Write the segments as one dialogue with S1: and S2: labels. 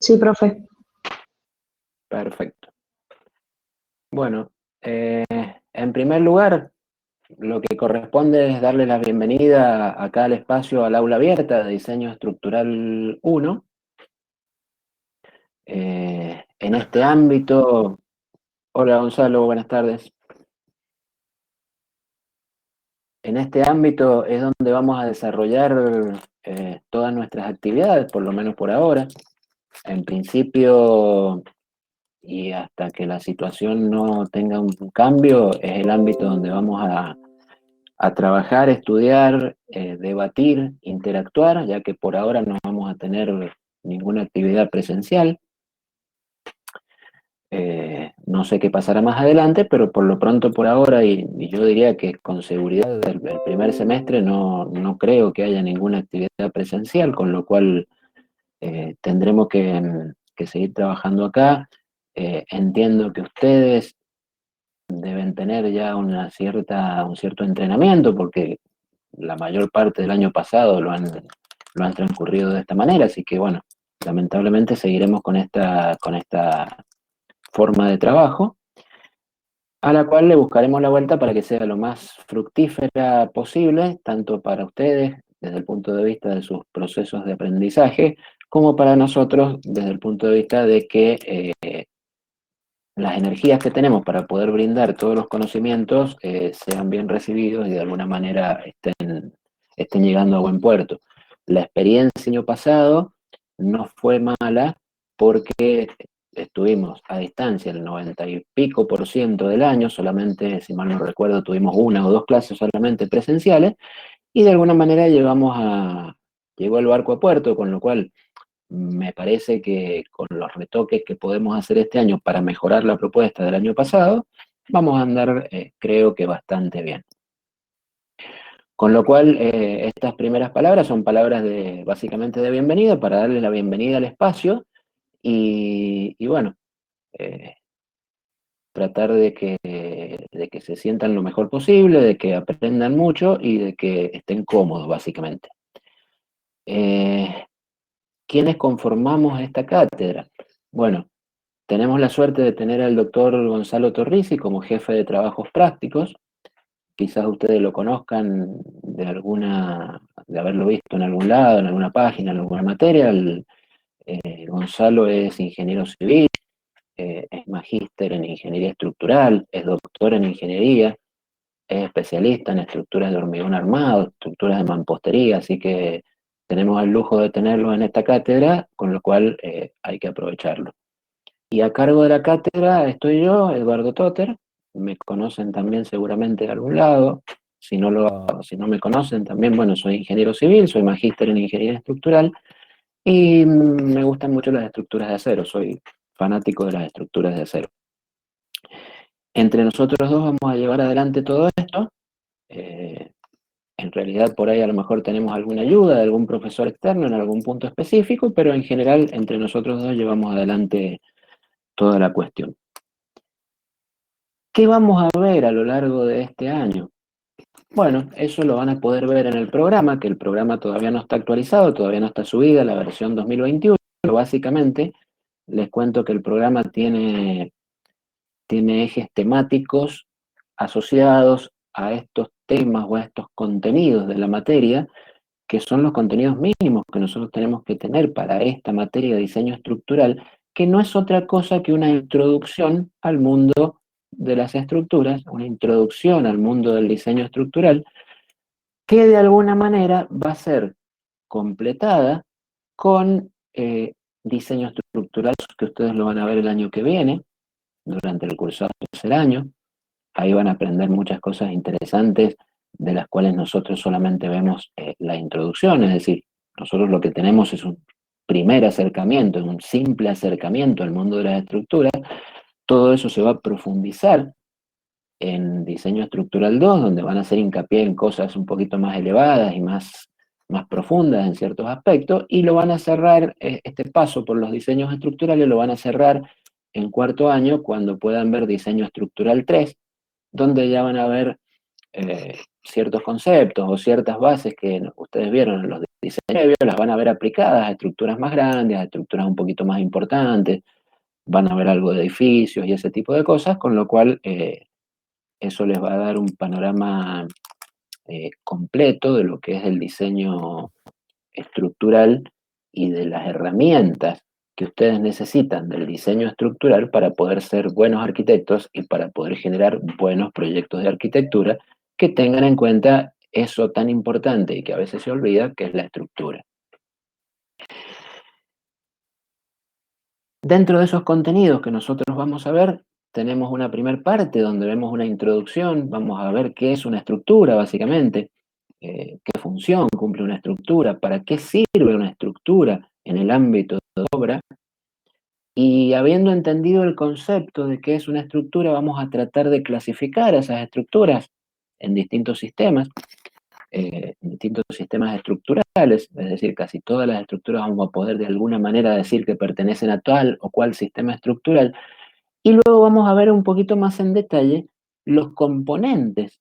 S1: Sí, profe.
S2: Perfecto. Bueno, en primer lugar, lo que corresponde es darle la bienvenida acá al espacio al aula abierta de Diseño Estructural 1. En este ámbito, hola Gonzalo, buenas tardes. En este ámbito es donde vamos a desarrollar todas nuestras actividades, por lo menos por ahora. En principio, y hasta que la situación no tenga un cambio, es el ámbito donde vamos a trabajar, estudiar, debatir, interactuar, ya que por ahora no vamos a tener ninguna actividad presencial. No sé qué pasará más adelante, pero por lo pronto por ahora, y yo diría que con seguridad el primer semestre no creo que haya ninguna actividad presencial, con lo cual tendremos que seguir trabajando acá. Entiendo que ustedes deben tener ya un cierto entrenamiento, porque la mayor parte del año pasado lo han transcurrido de esta manera, así que bueno, lamentablemente seguiremos con esta forma de trabajo, a la cual le buscaremos la vuelta para que sea lo más fructífera posible, tanto para ustedes desde el punto de vista de sus procesos de aprendizaje, como para nosotros desde el punto de vista de que las energías que tenemos para poder brindar todos los conocimientos sean bien recibidos y de alguna manera estén llegando a buen puerto. La experiencia del año pasado no fue mala porque estuvimos a distancia el 90 y pico por ciento del año, solamente, si mal no recuerdo, tuvimos una o dos clases solamente presenciales, y de alguna manera llegó el barco a puerto, con lo cual me parece que con los retoques que podemos hacer este año para mejorar la propuesta del año pasado, vamos a andar, creo que bastante bien. Con lo cual, estas primeras palabras son palabras básicamente de bienvenida, para darle la bienvenida al espacio y bueno, eh, tratar de que se sientan lo mejor posible, de que aprendan mucho y de que estén cómodos, básicamente. ¿Quiénes conformamos esta cátedra? Bueno, tenemos la suerte de tener al doctor Gonzalo Torrisi como jefe de trabajos prácticos. Quizás ustedes lo conozcan de haberlo visto en algún lado, en alguna página, en alguna materia. Gonzalo es ingeniero civil, es magíster en ingeniería estructural, es doctor en ingeniería, es especialista en estructuras de hormigón armado, estructuras de mampostería, así que tenemos el lujo de tenerlo en esta cátedra, con lo cual hay que aprovecharlo. Y a cargo de la cátedra estoy yo, Eduardo Totter. Me conocen también seguramente de algún lado. Si no me conocen también, bueno, soy ingeniero civil, soy magíster en ingeniería estructural y me gustan mucho las estructuras de acero. Soy fanático de las estructuras de acero. Entre nosotros dos vamos a llevar adelante todo esto. Eh, en realidad por ahí a lo mejor tenemos alguna ayuda de algún profesor externo en algún punto específico, pero en general entre nosotros dos llevamos adelante toda la cuestión. ¿Qué vamos a ver a lo largo de este año? Bueno, eso lo van a poder ver en el programa, que el programa todavía no está actualizado, todavía no está subida la versión 2021, pero básicamente les cuento que el programa tiene ejes temáticos asociados a estos temas o a estos contenidos de la materia, que son los contenidos mínimos que nosotros tenemos que tener para esta materia de diseño estructural, que no es otra cosa que una introducción al mundo de las estructuras, una introducción al mundo del diseño estructural, que de alguna manera va a ser completada con diseño estructural, que ustedes lo van a ver el año que viene, durante el curso del tercer año. Ahí van a aprender muchas cosas interesantes de las cuales nosotros solamente vemos la introducción, es decir, nosotros lo que tenemos es un primer acercamiento, un simple acercamiento al mundo de las estructuras. Todo eso se va a profundizar en diseño estructural 2, donde van a hacer hincapié en cosas un poquito más elevadas y más profundas en ciertos aspectos, y lo van a cerrar, este paso por los diseños estructurales lo van a cerrar en cuarto año, cuando puedan ver diseño estructural 3, donde ya van a ver ciertos conceptos o ciertas bases que ustedes vieron en los diseños previos, las van a ver aplicadas a estructuras más grandes, a estructuras un poquito más importantes, van a ver algo de edificios y ese tipo de cosas, con lo cual eso les va a dar un panorama completo de lo que es el diseño estructural y de las herramientas que ustedes necesitan del diseño estructural para poder ser buenos arquitectos y para poder generar buenos proyectos de arquitectura que tengan en cuenta eso tan importante y que a veces se olvida, que es la estructura. Dentro de esos contenidos que nosotros vamos a ver, tenemos una primera parte donde vemos una introducción, vamos a ver qué es una estructura básicamente, qué función cumple una estructura, para qué sirve una estructura en el ámbito de obra. Y habiendo entendido el concepto de qué es una estructura, vamos a tratar de clasificar esas estructuras en distintos sistemas estructurales, es decir, casi todas las estructuras vamos a poder de alguna manera decir que pertenecen a tal o cual sistema estructural, y luego vamos a ver un poquito más en detalle los componentes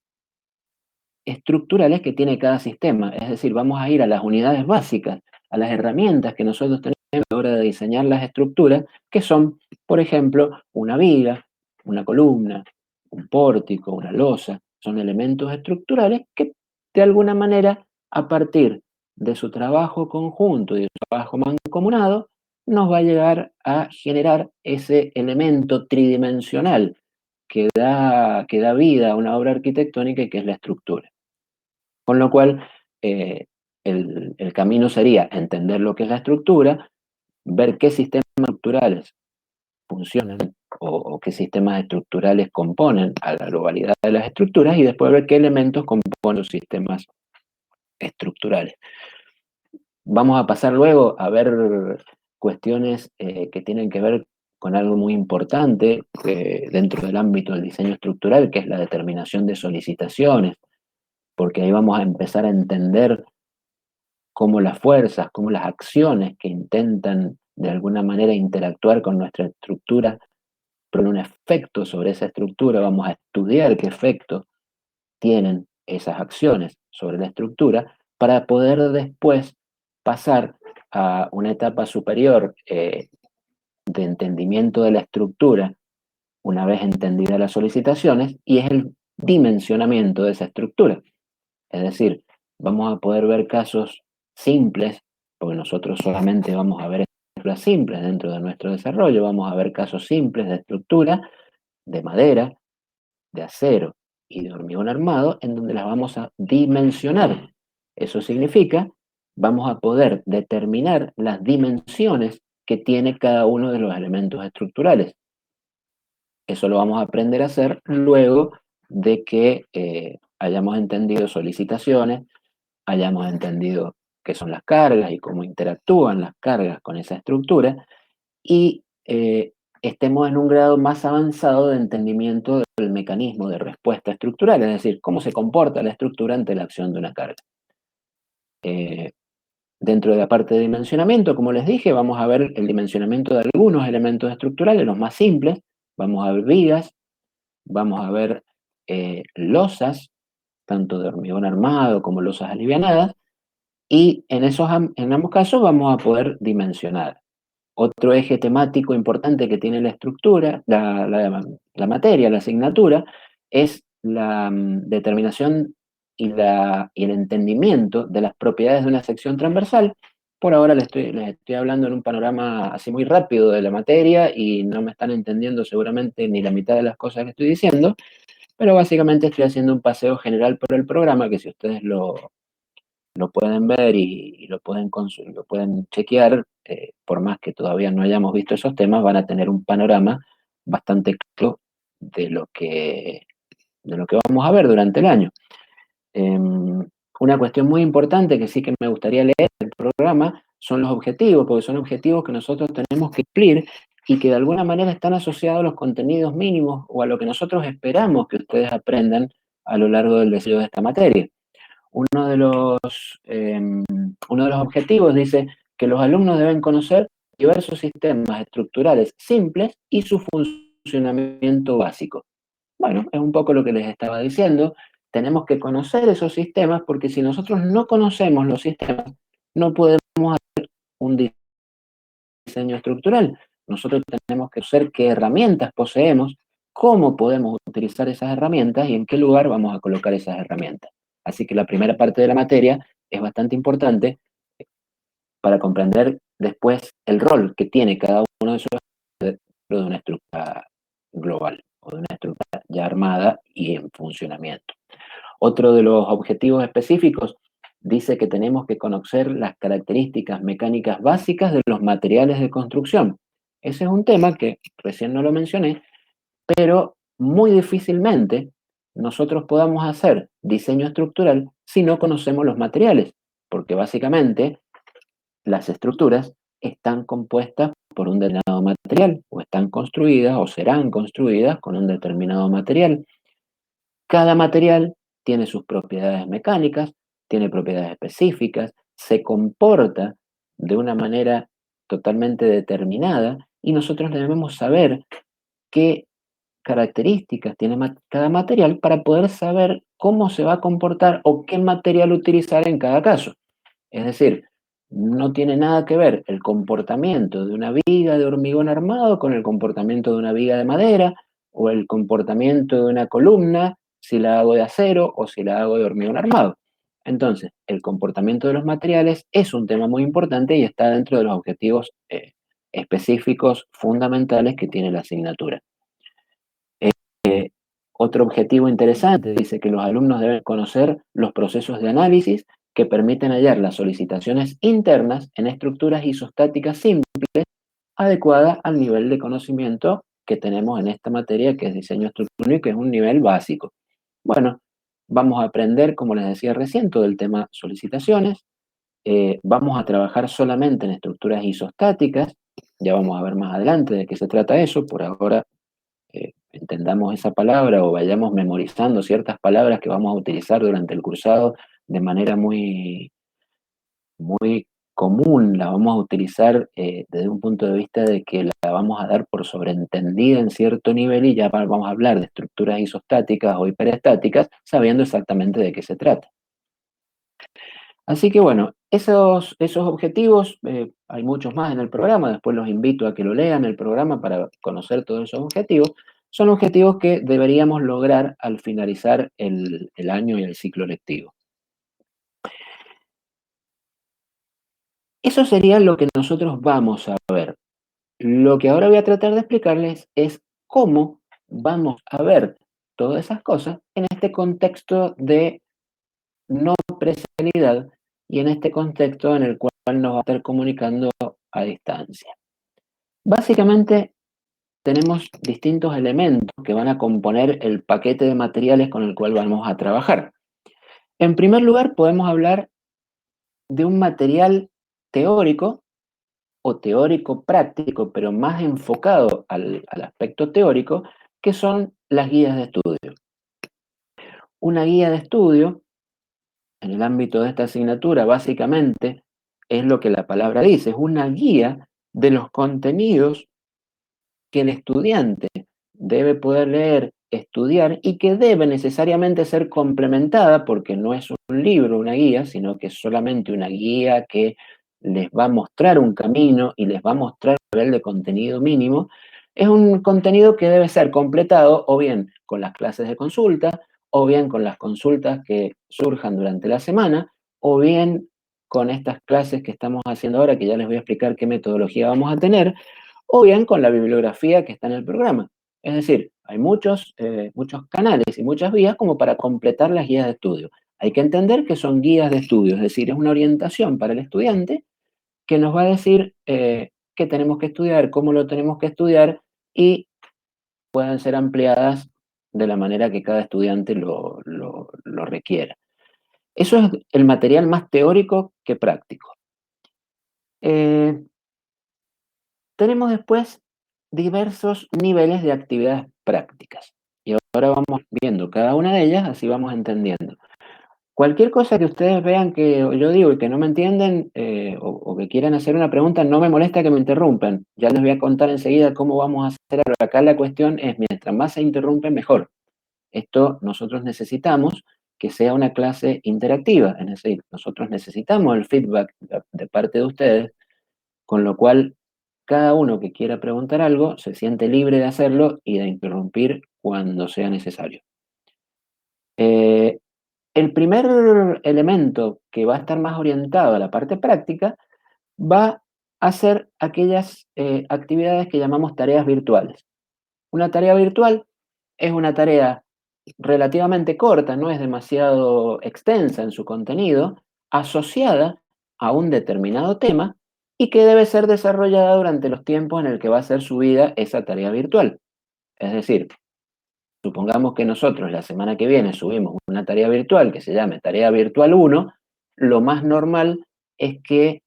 S2: estructurales que tiene cada sistema, es decir, vamos a ir a las unidades básicas, a las herramientas que nosotros tenemos a la hora de diseñar las estructuras, que son, por ejemplo, una viga, una columna, un pórtico, una losa, son elementos estructurales que de alguna manera, a partir de su trabajo conjunto y de su trabajo mancomunado, nos va a llegar a generar ese elemento tridimensional que da vida a una obra arquitectónica y que es la estructura. Con lo cual, el camino sería entender lo que es la estructura, ver qué sistemas estructurales funcionan o qué sistemas estructurales componen a la globalidad de las estructuras y después ver qué elementos componen los sistemas estructurales. Vamos a pasar luego a ver cuestiones que tienen que ver con algo muy importante dentro del ámbito del diseño estructural, que es la determinación de solicitaciones, porque ahí vamos a empezar a entender cómo las fuerzas, cómo las acciones que intentan de alguna manera interactuar con nuestra estructura producen un efecto sobre esa estructura, vamos a estudiar qué efecto tienen esas acciones sobre la estructura para poder después pasar a una etapa superior de entendimiento de la estructura, una vez entendidas las solicitaciones, y es el dimensionamiento de esa estructura. Es decir, vamos a poder ver casos simples, porque nosotros solamente vamos a ver estructuras simples dentro de nuestro desarrollo, vamos a ver casos simples de estructura de madera, de acero y de hormigón armado, en donde las vamos a dimensionar. Eso significa, vamos a poder determinar las dimensiones que tiene cada uno de los elementos estructurales. Eso lo vamos a aprender a hacer luego de que hayamos entendido solicitaciones, hayamos entendido qué son las cargas y cómo interactúan las cargas con esa estructura y estemos en un grado más avanzado de entendimiento del mecanismo de respuesta estructural, es decir, cómo se comporta la estructura ante la acción de una carga. Dentro de la parte de dimensionamiento, como les dije, vamos a ver el dimensionamiento de algunos elementos estructurales, los más simples, vamos a ver vigas, vamos a ver losas, tanto de hormigón armado como losas alivianadas, y en ambos casos vamos a poder dimensionar. Otro eje temático importante que tiene la estructura, la materia, la asignatura, es la determinación y el entendimiento de las propiedades de una sección transversal. Por ahora les estoy hablando en un panorama así muy rápido de la materia y no me están entendiendo seguramente ni la mitad de las cosas que estoy diciendo, pero básicamente estoy haciendo un paseo general por el programa que si ustedes lo pueden ver y lo pueden chequear, por más que todavía no hayamos visto esos temas, van a tener un panorama bastante claro de lo que vamos a ver durante el año. Una cuestión muy importante que sí que me gustaría leer del programa son los objetivos, porque son objetivos que nosotros tenemos que cumplir y que de alguna manera están asociados a los contenidos mínimos o a lo que nosotros esperamos que ustedes aprendan a lo largo del desarrollo de esta materia. Uno de los objetivos dice que los alumnos deben conocer diversos sistemas estructurales simples y su funcionamiento básico. Bueno, es un poco lo que les estaba diciendo. tenemos que conocer esos sistemas, porque si nosotros no conocemos los sistemas, no podemos hacer un diseño estructural. Nosotros tenemos que saber qué herramientas poseemos, cómo podemos utilizar esas herramientas y en qué lugar vamos a colocar esas herramientas. Así que la primera parte de la materia es bastante importante para comprender después el rol que tiene cada uno de esos dentro de una estructura global o de una estructura ya armada y en funcionamiento. Otro de los objetivos específicos dice que tenemos que conocer las características mecánicas básicas de los materiales de construcción. Ese es un tema que recién no lo mencioné, pero muy difícilmente nosotros podamos hacer diseño estructural si no conocemos los materiales, porque básicamente las estructuras están compuestas por un determinado material, o están construidas o serán construidas con un determinado material. Cada material tiene sus propiedades mecánicas, tiene propiedades específicas, se comporta de una manera totalmente determinada y nosotros debemos saber qué características tiene cada material para poder saber cómo se va a comportar o qué material utilizar en cada caso. Es decir, no tiene nada que ver el comportamiento de una viga de hormigón armado con el comportamiento de una viga de madera o el comportamiento de una columna si la hago de acero o si la hago de hormigón armado. Entonces, el comportamiento de los materiales es un tema muy importante y está dentro de los objetivos específicos fundamentales que tiene la asignatura. Otro objetivo interesante dice que los alumnos deben conocer los procesos de análisis que permiten hallar las solicitaciones internas en estructuras isostáticas simples adecuadas al nivel de conocimiento que tenemos en esta materia, que es diseño estructural y que es un nivel básico. Bueno, vamos a aprender, como les decía recién, todo el tema solicitaciones. Vamos a trabajar solamente en estructuras isostáticas. Ya vamos a ver más adelante de qué se trata eso. Por ahora entendamos esa palabra o vayamos memorizando ciertas palabras que vamos a utilizar durante el cursado de manera muy, muy común, la vamos a utilizar desde un punto de vista de que la vamos a dar por sobreentendida en cierto nivel y ya vamos a hablar de estructuras isostáticas o hiperestáticas sabiendo exactamente de qué se trata. Así que bueno, esos objetivos, hay muchos más en el programa, después los invito a que lo lean el programa para conocer todos esos objetivos, son objetivos que deberíamos lograr al finalizar el año y el ciclo lectivo. Eso sería lo que nosotros vamos a ver. Lo que ahora voy a tratar de explicarles es cómo vamos a ver todas esas cosas en este contexto de no presencialidad y en este contexto en el cual nos va a estar comunicando a distancia. Básicamente tenemos distintos elementos que van a componer el paquete de materiales con el cual vamos a trabajar. En primer lugar, podemos hablar de un material teórico o teórico práctico, pero más enfocado al aspecto teórico, que son las guías de estudio. Una guía de estudio, en el ámbito de esta asignatura, básicamente es lo que la palabra dice, es una guía de los contenidos que el estudiante debe poder leer, estudiar y que debe necesariamente ser complementada porque no es un libro, una guía, sino que es solamente una guía que les va a mostrar un camino y les va a mostrar un nivel de contenido mínimo. Es un contenido que debe ser completado o bien con las clases de consulta, o bien con las consultas que surjan durante la semana, o bien con estas clases que estamos haciendo ahora, que ya les voy a explicar qué metodología vamos a tener, o bien con la bibliografía que está en el programa. Es decir, hay muchos canales y muchas vías como para completar las guías de estudio. Hay que entender que son guías de estudio, es decir, es una orientación para el estudiante que nos va a decir qué tenemos que estudiar, cómo lo tenemos que estudiar y pueden ser ampliadas de la manera que cada estudiante lo requiera. Eso es el material más teórico que práctico. Tenemos después diversos niveles de actividades prácticas. Y ahora vamos viendo cada una de ellas, así vamos entendiendo. Cualquier cosa que ustedes vean que yo digo y que no me entienden o que quieran hacer una pregunta, no me molesta que me interrumpan. Ya les voy a contar enseguida cómo vamos a hacer. Acá la cuestión es, mientras más se interrumpen, mejor. Esto nosotros necesitamos que sea una clase interactiva. Es decir, nosotros necesitamos el feedback de parte de ustedes, con lo cual cada uno que quiera preguntar algo se siente libre de hacerlo y de interrumpir cuando sea necesario. El primer elemento que va a estar más orientado a la parte práctica va a ser aquellas actividades que llamamos tareas virtuales. Una tarea virtual es una tarea relativamente corta, no es demasiado extensa en su contenido, asociada a un determinado tema y que debe ser desarrollada durante los tiempos en el que va a ser subida esa tarea virtual. Es decir, supongamos que nosotros la semana que viene subimos una tarea virtual que se llame Tarea Virtual 1, lo más normal es que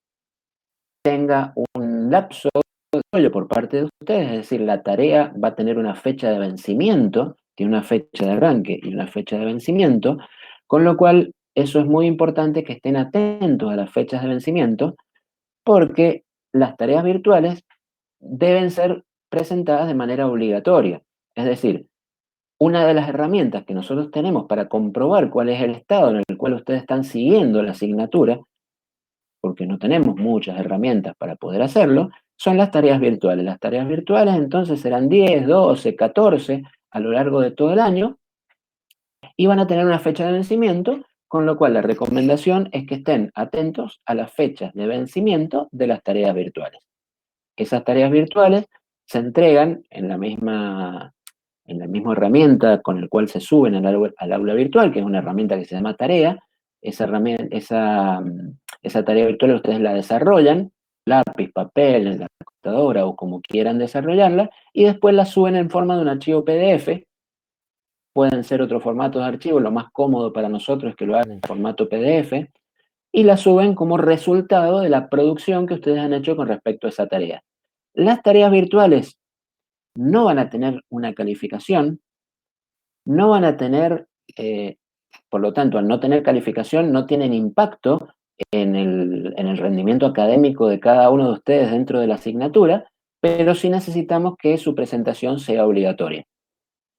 S2: tenga un lapso de desarrollo por parte de ustedes, es decir, la tarea va a tener una fecha de vencimiento, tiene una fecha de arranque y una fecha de vencimiento, con lo cual eso es muy importante que estén atentos a las fechas de vencimiento, porque las tareas virtuales deben ser presentadas de manera obligatoria. Es decir, una de las herramientas que nosotros tenemos para comprobar cuál es el estado en el cual ustedes están siguiendo la asignatura, porque no tenemos muchas herramientas para poder hacerlo, son las tareas virtuales. Las tareas virtuales entonces serán 10, 12, 14 a lo largo de todo el año y van a tener una fecha de vencimiento, con lo cual la recomendación es que estén atentos a las fechas de vencimiento de las tareas virtuales. Esas tareas virtuales se entregan en la misma herramienta con la cual se suben al aula virtual, que es una herramienta que se llama Tarea. Esa tarea virtual ustedes la desarrollan, lápiz, papel, en la computadora o como quieran desarrollarla, y después la suben en forma de un archivo PDF. Pueden ser otros formatos de archivo, lo más cómodo para nosotros es que lo hagan en formato PDF, y la suben como resultado de la producción que ustedes han hecho con respecto a esa tarea. Las tareas virtuales no van a tener una calificación, no van a tener, por lo tanto, al no tener calificación, no tienen impacto en el rendimiento académico de cada uno de ustedes dentro de la asignatura, pero sí necesitamos que su presentación sea obligatoria.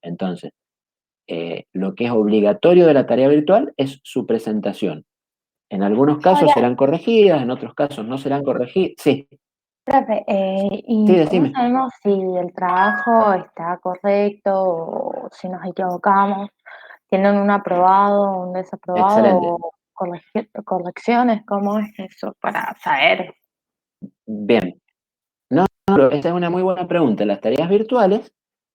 S2: Entonces, lo que es obligatorio de la tarea virtual es su presentación. En algunos casos
S1: Ahora,
S2: serán corregidas, en otros casos no serán corregidas. Sí,
S1: profe,
S2: sí,
S1: ¿y cómo
S2: decime.
S1: sabemos si el trabajo está correcto o si nos equivocamos? ¿Tienen un aprobado, un desaprobado
S2: Excelente.
S1: o correcciones? ¿Cómo es eso para saber?
S2: Bien. No, pero esta es una muy buena pregunta. Las tareas virtuales,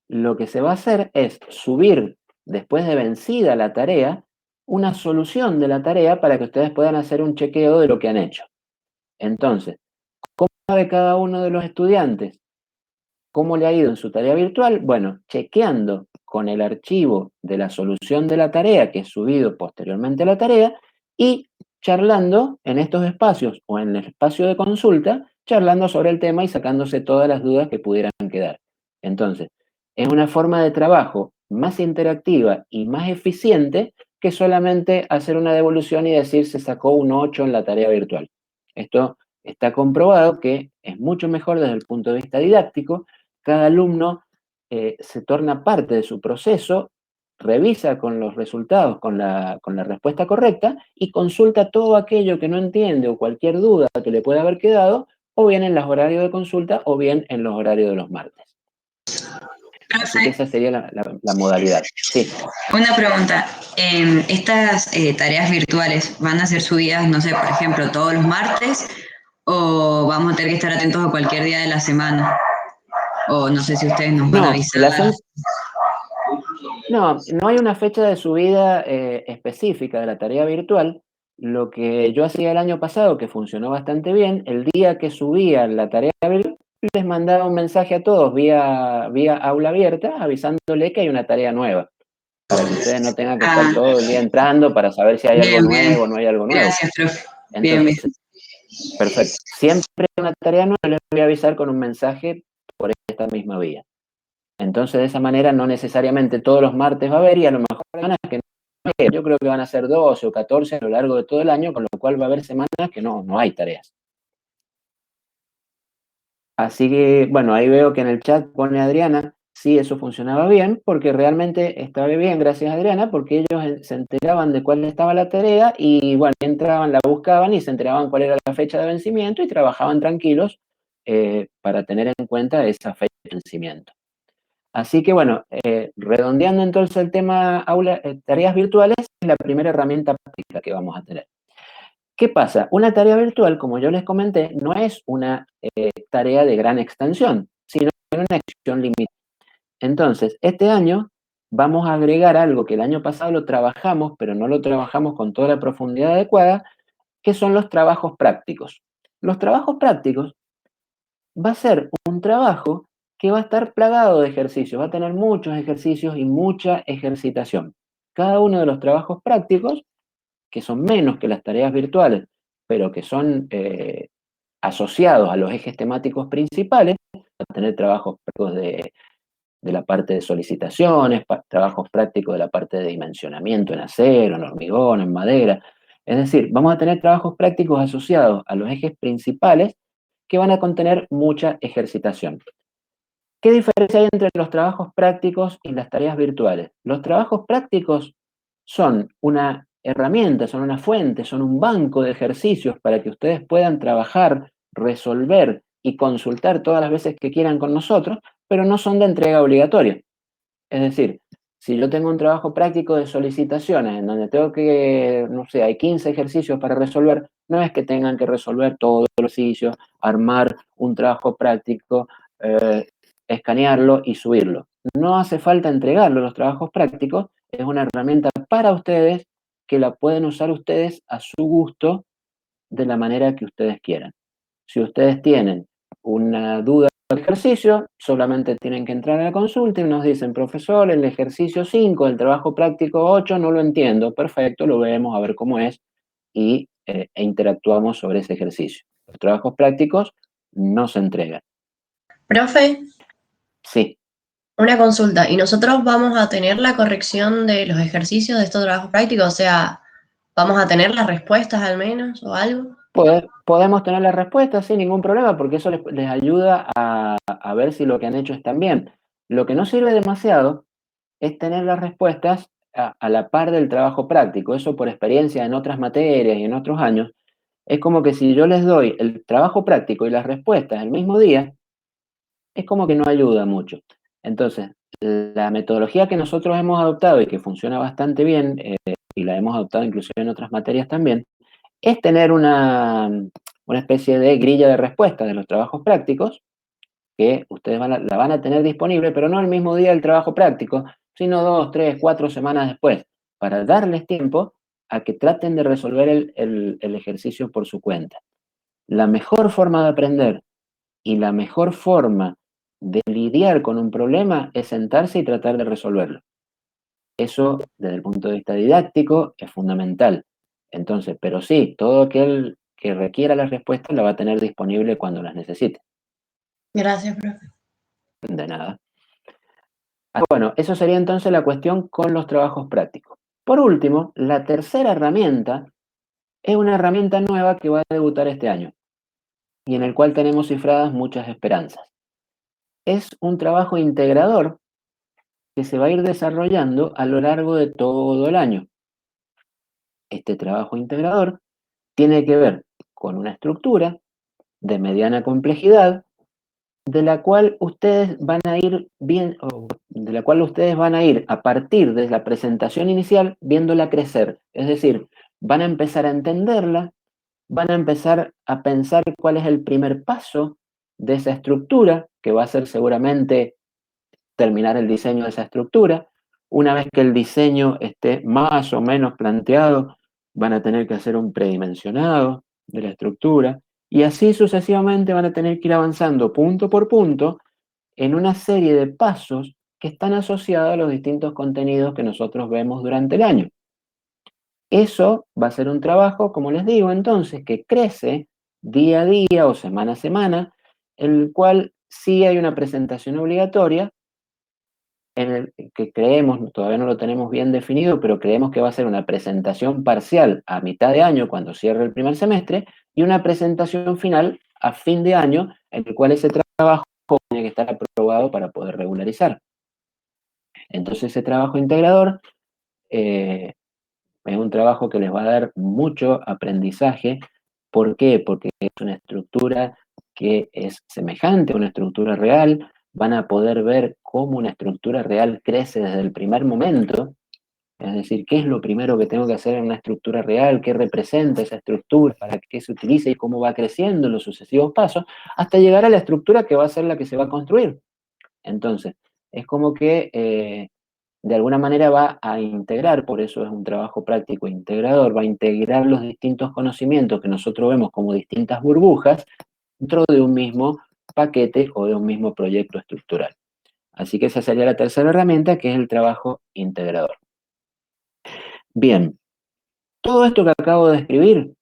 S2: lo que se va a hacer es subir, después de vencida la tarea, una solución de la tarea para que ustedes puedan hacer un chequeo de lo que han hecho. Entonces, ¿cómo sabe cada uno de los estudiantes cómo le ha ido en su tarea virtual? Bueno, chequeando con el archivo de la solución de la tarea que es subido posteriormente a la tarea y charlando en estos espacios o en el espacio de consulta, charlando sobre el tema y sacándose todas las dudas que pudieran quedar. Entonces, es una forma de trabajo más interactiva y más eficiente que solamente hacer una devolución y decir se sacó un 8 en la tarea virtual. Esto está comprobado que es mucho mejor desde el punto de vista didáctico. Cada alumno se torna parte de su proceso, revisa con los resultados, con la respuesta correcta y consulta todo aquello que no entiende o cualquier duda que le pueda haber quedado, o bien en los horarios de consulta o bien en los horarios de los martes. Así que
S3: Profe,
S2: esa sería la modalidad. Sí,
S3: una pregunta. ¿Estas tareas virtuales van a ser subidas, no sé, por ejemplo, todos los martes o vamos a tener que estar atentos a cualquier día de la semana? O no sé si ustedes nos van a
S2: no,
S3: avisar.
S2: no hay una fecha de subida específica de la tarea virtual. Lo que yo hacía el año pasado, que funcionó bastante bien, el día que subía la tarea virtual, les mandaba un mensaje a todos vía aula abierta avisándole que hay una tarea nueva, para que ustedes no tengan que estar
S3: Ah,
S2: todo el día entrando para saber si hay algo
S3: bien, bien.
S2: nuevo o no hay algo nuevo.
S3: Gracias, profe. Bien, bien.
S2: Entonces, perfecto. Siempre una tarea nueva les voy a avisar con un mensaje por esta misma vía. Entonces, de esa manera, no necesariamente todos los martes va a haber, y a lo mejor hay semanas que no hay. Yo creo que van a ser 12 o 14 a lo largo de todo el año, con lo cual va a haber semanas que no hay tareas. Así que, bueno, ahí veo que en el chat pone Adriana, sí, eso funcionaba bien, porque realmente estaba bien, gracias a Adriana, porque ellos se enteraban de cuál estaba la tarea y, bueno, entraban, la buscaban y se enteraban cuál era la fecha de vencimiento y trabajaban tranquilos para tener en cuenta esa fecha de vencimiento. Así que, bueno, redondeando entonces el tema tareas virtuales, es la primera herramienta práctica que vamos a tener. ¿Qué pasa? Una tarea virtual, como yo les comenté, no es una tarea de gran extensión, sino una acción limitada. Entonces, este año vamos a agregar algo que el año pasado lo trabajamos, pero no lo trabajamos con toda la profundidad adecuada, que son los trabajos prácticos. Los trabajos prácticos va a ser un trabajo que va a estar plagado de ejercicios, va a tener muchos ejercicios y mucha ejercitación. Cada uno de los trabajos prácticos, que son menos que las tareas virtuales, pero que son asociados a los ejes temáticos principales, va a tener trabajos prácticos de la parte de solicitaciones, trabajos prácticos de la parte de dimensionamiento en acero, en hormigón, en madera. Es decir, vamos a tener trabajos prácticos asociados a los ejes principales que van a contener mucha ejercitación. ¿Qué diferencia hay entre los trabajos prácticos y las tareas virtuales? Los trabajos prácticos son una herramienta, son una fuente, son un banco de ejercicios para que ustedes puedan trabajar, resolver y consultar todas las veces que quieran con nosotros, pero no son de entrega obligatoria. Es decir, si yo tengo un trabajo práctico de solicitaciones en donde tengo que, no sé, hay 15 ejercicios para resolver, no es que tengan que resolver todos los ejercicios, armar un trabajo práctico, escanearlo y subirlo. No hace falta entregarlo, los trabajos prácticos, es una herramienta para ustedes que la pueden usar ustedes a su gusto de la manera que ustedes quieran. Si ustedes tienen una duda del ejercicio, solamente tienen que entrar a la consulta y nos dicen, profesor, el ejercicio 5, el trabajo práctico 8, no lo entiendo. Perfecto, lo vemos a ver cómo es e interactuamos sobre ese ejercicio. Los trabajos prácticos no se entregan.
S4: Profe,
S2: Sí.
S4: una consulta. ¿Y nosotros vamos a tener la corrección de los ejercicios de estos trabajos prácticos? O sea, ¿vamos a tener las respuestas al menos o algo?
S2: Podemos tener la respuesta sin ningún problema porque eso les ayuda a ver si lo que han hecho está bien. Lo que no sirve demasiado es tener las respuestas a la par del trabajo práctico. Eso por experiencia en otras materias y en otros años. Es como que si yo les doy el trabajo práctico y las respuestas el mismo día, es como que no ayuda mucho. Entonces, la metodología que nosotros hemos adoptado y que funciona bastante bien, y la hemos adoptado inclusive en otras materias también, es tener una especie de grilla de respuesta de los trabajos prácticos, que ustedes la van a tener disponible, pero no el mismo día del trabajo práctico, sino 2, 3, 4 semanas después, para darles tiempo a que traten de resolver el ejercicio por su cuenta. La mejor forma de aprender y la mejor forma de lidiar con un problema es sentarse y tratar de resolverlo. Eso, desde el punto de vista didáctico, es fundamental. Entonces, pero sí, todo aquel que requiera las respuestas la va a tener disponible cuando las necesite.
S4: Gracias, profe.
S2: De nada. Bueno, eso sería entonces la cuestión con los trabajos prácticos. Por último, la tercera herramienta es una herramienta nueva que va a debutar este año y en el cual tenemos cifradas muchas esperanzas. Es un trabajo integrador que se va a ir desarrollando a lo largo de todo el año. Este trabajo integrador tiene que ver con una estructura de mediana complejidad de la cual ustedes van a ir de la cual ustedes van a ir a partir de la presentación inicial viéndola crecer. Es decir, van a empezar a entenderla, van a empezar a pensar cuál es el primer paso de esa estructura, que va a ser seguramente terminar el diseño de esa estructura. Una vez que el diseño esté más o menos planteado, van a tener que hacer un predimensionado de la estructura y así sucesivamente van a tener que ir avanzando punto por punto en una serie de pasos que están asociados a los distintos contenidos que nosotros vemos durante el año. Eso va a ser un trabajo, como les digo, entonces, que crece día a día o semana a semana, en el cual sí hay una presentación obligatoria, en el que creemos, todavía no lo tenemos bien definido, pero creemos que va a ser una presentación parcial a mitad de año, cuando cierre el primer semestre, y una presentación final a fin de año, en el cual ese trabajo tiene que estar aprobado para poder regularizar. Entonces ese trabajo integrador es un trabajo que les va a dar mucho aprendizaje. ¿Por qué? Porque es una estructura que es semejante a una estructura real, van a poder ver cómo una estructura real crece desde el primer momento, es decir, qué es lo primero que tengo que hacer en una estructura real, qué representa esa estructura, para qué se utiliza y cómo va creciendo en los sucesivos pasos, hasta llegar a la estructura que va a ser la que se va a construir. Entonces, es como que de alguna manera va a integrar, por eso es un trabajo práctico integrador, va a integrar los distintos conocimientos que nosotros vemos como distintas burbujas dentro de un mismo paquete o de un mismo proyecto estructural. Así que esa sería la tercera herramienta, que es el trabajo integrador. Bien, todo esto que acabo de describir,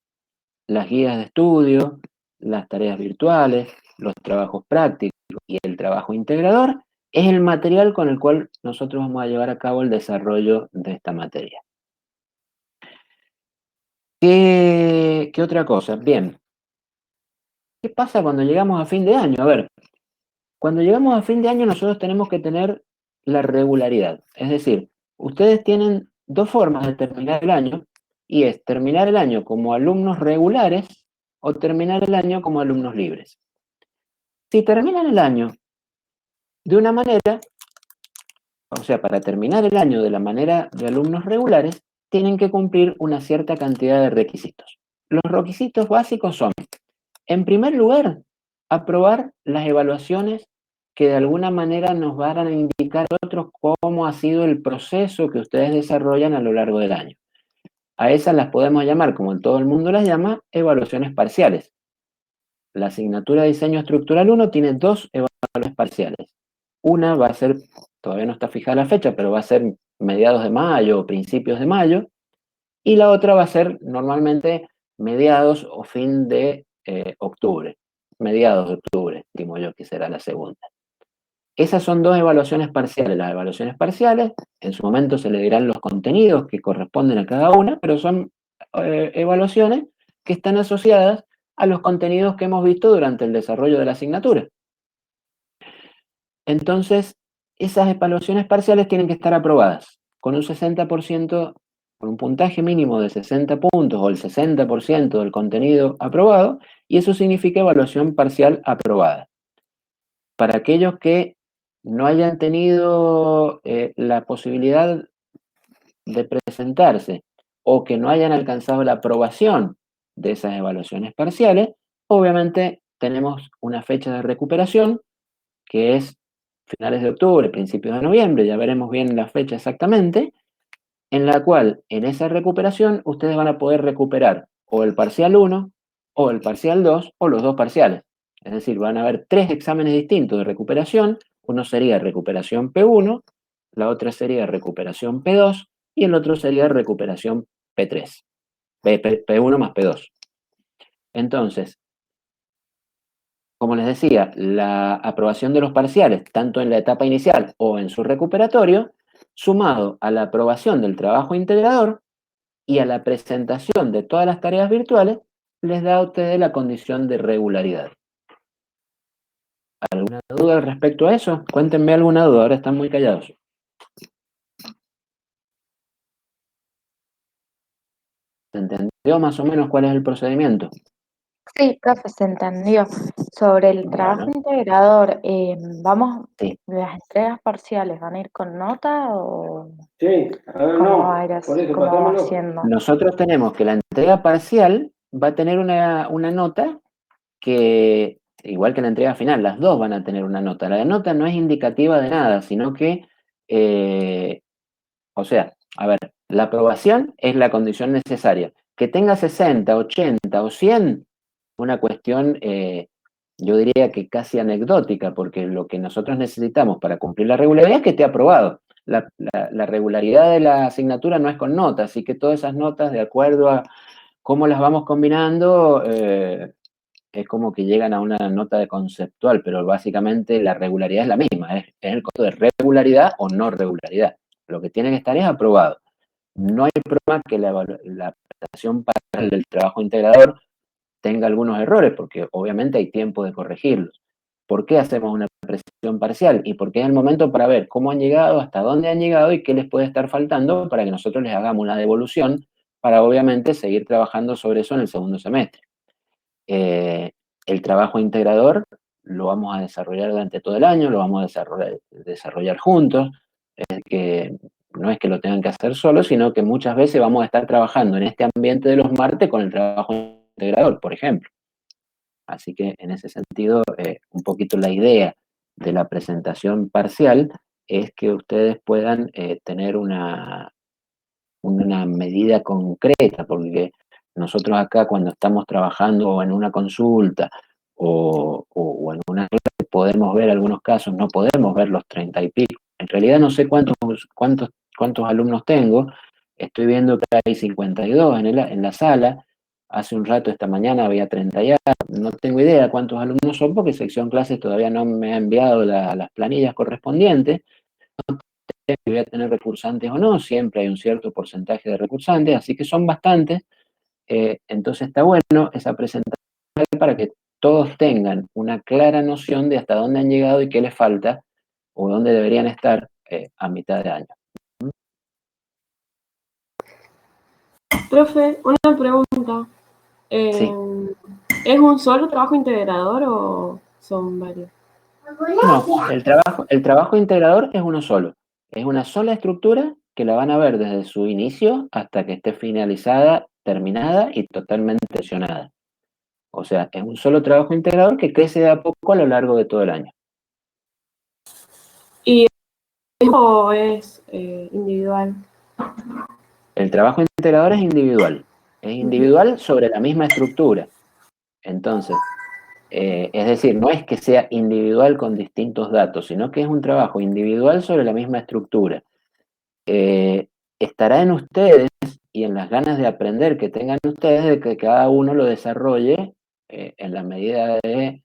S2: las guías de estudio, las tareas virtuales, los trabajos prácticos y el trabajo integrador, es el material con el cual nosotros vamos a llevar a cabo el desarrollo de esta materia. ¿Qué otra cosa? Bien, ¿qué pasa cuando llegamos a fin de año? A ver, cuando llegamos a fin de año nosotros tenemos que tener la regularidad. Es decir, ustedes tienen dos formas de terminar el año, y es terminar el año como alumnos regulares o terminar el año como alumnos libres. Si terminan el año de una manera, o sea, para terminar el año de la manera de alumnos regulares, tienen que cumplir una cierta cantidad de requisitos. Los requisitos básicos son, en primer lugar, aprobar las evaluaciones que de alguna manera nos van a indicar a nosotros cómo ha sido el proceso que ustedes desarrollan a lo largo del año. A esas las podemos llamar, como todo el mundo las llama, evaluaciones parciales. La asignatura de Diseño Estructural 1 tiene dos evaluaciones parciales. Una va a ser, todavía no está fijada la fecha, pero va a ser mediados de mayo o principios de mayo, y la otra va a ser normalmente mediados o fin de octubre, mediados de octubre, estimo yo que será la segunda. Esas son dos evaluaciones parciales. Las evaluaciones parciales, en su momento se le dirán los contenidos que corresponden a cada una, pero son evaluaciones que están asociadas a los contenidos que hemos visto durante el desarrollo de la asignatura. Entonces, esas evaluaciones parciales tienen que estar aprobadas con un 60%, con un puntaje mínimo de 60 puntos o el 60% del contenido aprobado, y eso significa evaluación parcial aprobada. Para aquellos que no hayan tenido la posibilidad de presentarse o que no hayan alcanzado la aprobación de esas evaluaciones parciales, obviamente tenemos una fecha de recuperación que es finales de octubre, principios de noviembre, ya veremos bien la fecha exactamente, en la cual en esa recuperación ustedes van a poder recuperar o el parcial 1 o el parcial 2 o los dos parciales. Es decir, van a haber tres exámenes distintos de recuperación. Uno sería recuperación P1, la otra sería recuperación P2 y el otro sería recuperación P3, P1 más P2. Entonces, como les decía, la aprobación de los parciales, tanto en la etapa inicial o en su recuperatorio, sumado a la aprobación del trabajo integrador y a la presentación de todas las tareas virtuales, les da a ustedes la condición de regularidad. ¿Alguna duda al respecto a eso? Cuéntenme alguna duda, ahora están muy callados. ¿Se entendió más o menos cuál es el procedimiento?
S1: Sí, profe, se entendió. Sobre el trabajo
S2: Bueno,
S1: integrador,
S2: sí.
S1: ¿las entregas parciales van a ir con nota o
S5: Sí, a ver,
S1: cómo
S5: no,
S1: va a ir
S5: por eso,
S1: cómo va
S5: pasámelo.
S1: haciendo?
S2: Nosotros tenemos que la entrega parcial va a tener una nota que, igual que la entrega final, las dos van a tener una nota. La nota no es indicativa de nada, sino que, o sea, a ver, la aprobación es la condición necesaria. Que tenga 60, 80 o 100, una cuestión, yo diría que casi anecdótica, porque lo que nosotros necesitamos para cumplir la regularidad es que esté aprobado. La regularidad de la asignatura no es con notas, así que todas esas notas, de acuerdo a cómo las vamos combinando, es como que llegan a una nota de conceptual, pero básicamente la regularidad es la misma, es el costo de regularidad o no regularidad. Lo que tiene que estar es aprobado. No hay problema que la presentación parcial del trabajo integrador tenga algunos errores, porque obviamente hay tiempo de corregirlos. ¿Por qué hacemos una presión parcial y porque es el momento para ver cómo han llegado, hasta dónde han llegado y qué les puede estar faltando para que nosotros les hagamos una devolución para obviamente seguir trabajando sobre eso en el segundo semestre. El trabajo integrador lo vamos a desarrollar durante todo el año, lo vamos a desarrollar juntos, que no es que lo tengan que hacer solos, sino que muchas veces vamos a estar trabajando en este ambiente de los martes con el trabajo integrador, por ejemplo. Así que en ese sentido, un poquito la idea de la presentación parcial es que ustedes puedan tener una medida concreta, porque nosotros acá cuando estamos trabajando en una consulta o en una clase podemos ver algunos casos, no podemos ver los 30 y pico. En realidad no sé cuántos alumnos tengo, estoy viendo que hay 52 en la sala, hace un rato esta mañana había 30 ya, no tengo idea cuántos alumnos son porque sección clases todavía no me ha enviado las planillas correspondientes, si voy a tener recursantes o no, siempre hay un cierto porcentaje de recursantes, así que son bastantes, entonces está bueno esa presentación para que todos tengan una clara noción de hasta dónde han llegado y qué les falta o dónde deberían estar a mitad de año.
S5: Profe, una pregunta.
S2: Sí.
S5: ¿Es un solo trabajo integrador o son varios?
S2: No, el trabajo integrador es uno solo. Es una sola estructura que la van a ver desde su inicio hasta que esté finalizada, terminada y totalmente sesionada. O sea, es un solo trabajo integrador que crece de a poco a lo largo de todo el año.
S5: ¿Y o es individual?
S2: El trabajo integrador es individual sobre la misma estructura. Entonces, es decir, no es que sea individual con distintos datos, sino que es un trabajo individual sobre la misma estructura. Estará en ustedes y en las ganas de aprender que tengan ustedes de que cada uno lo desarrolle en la medida de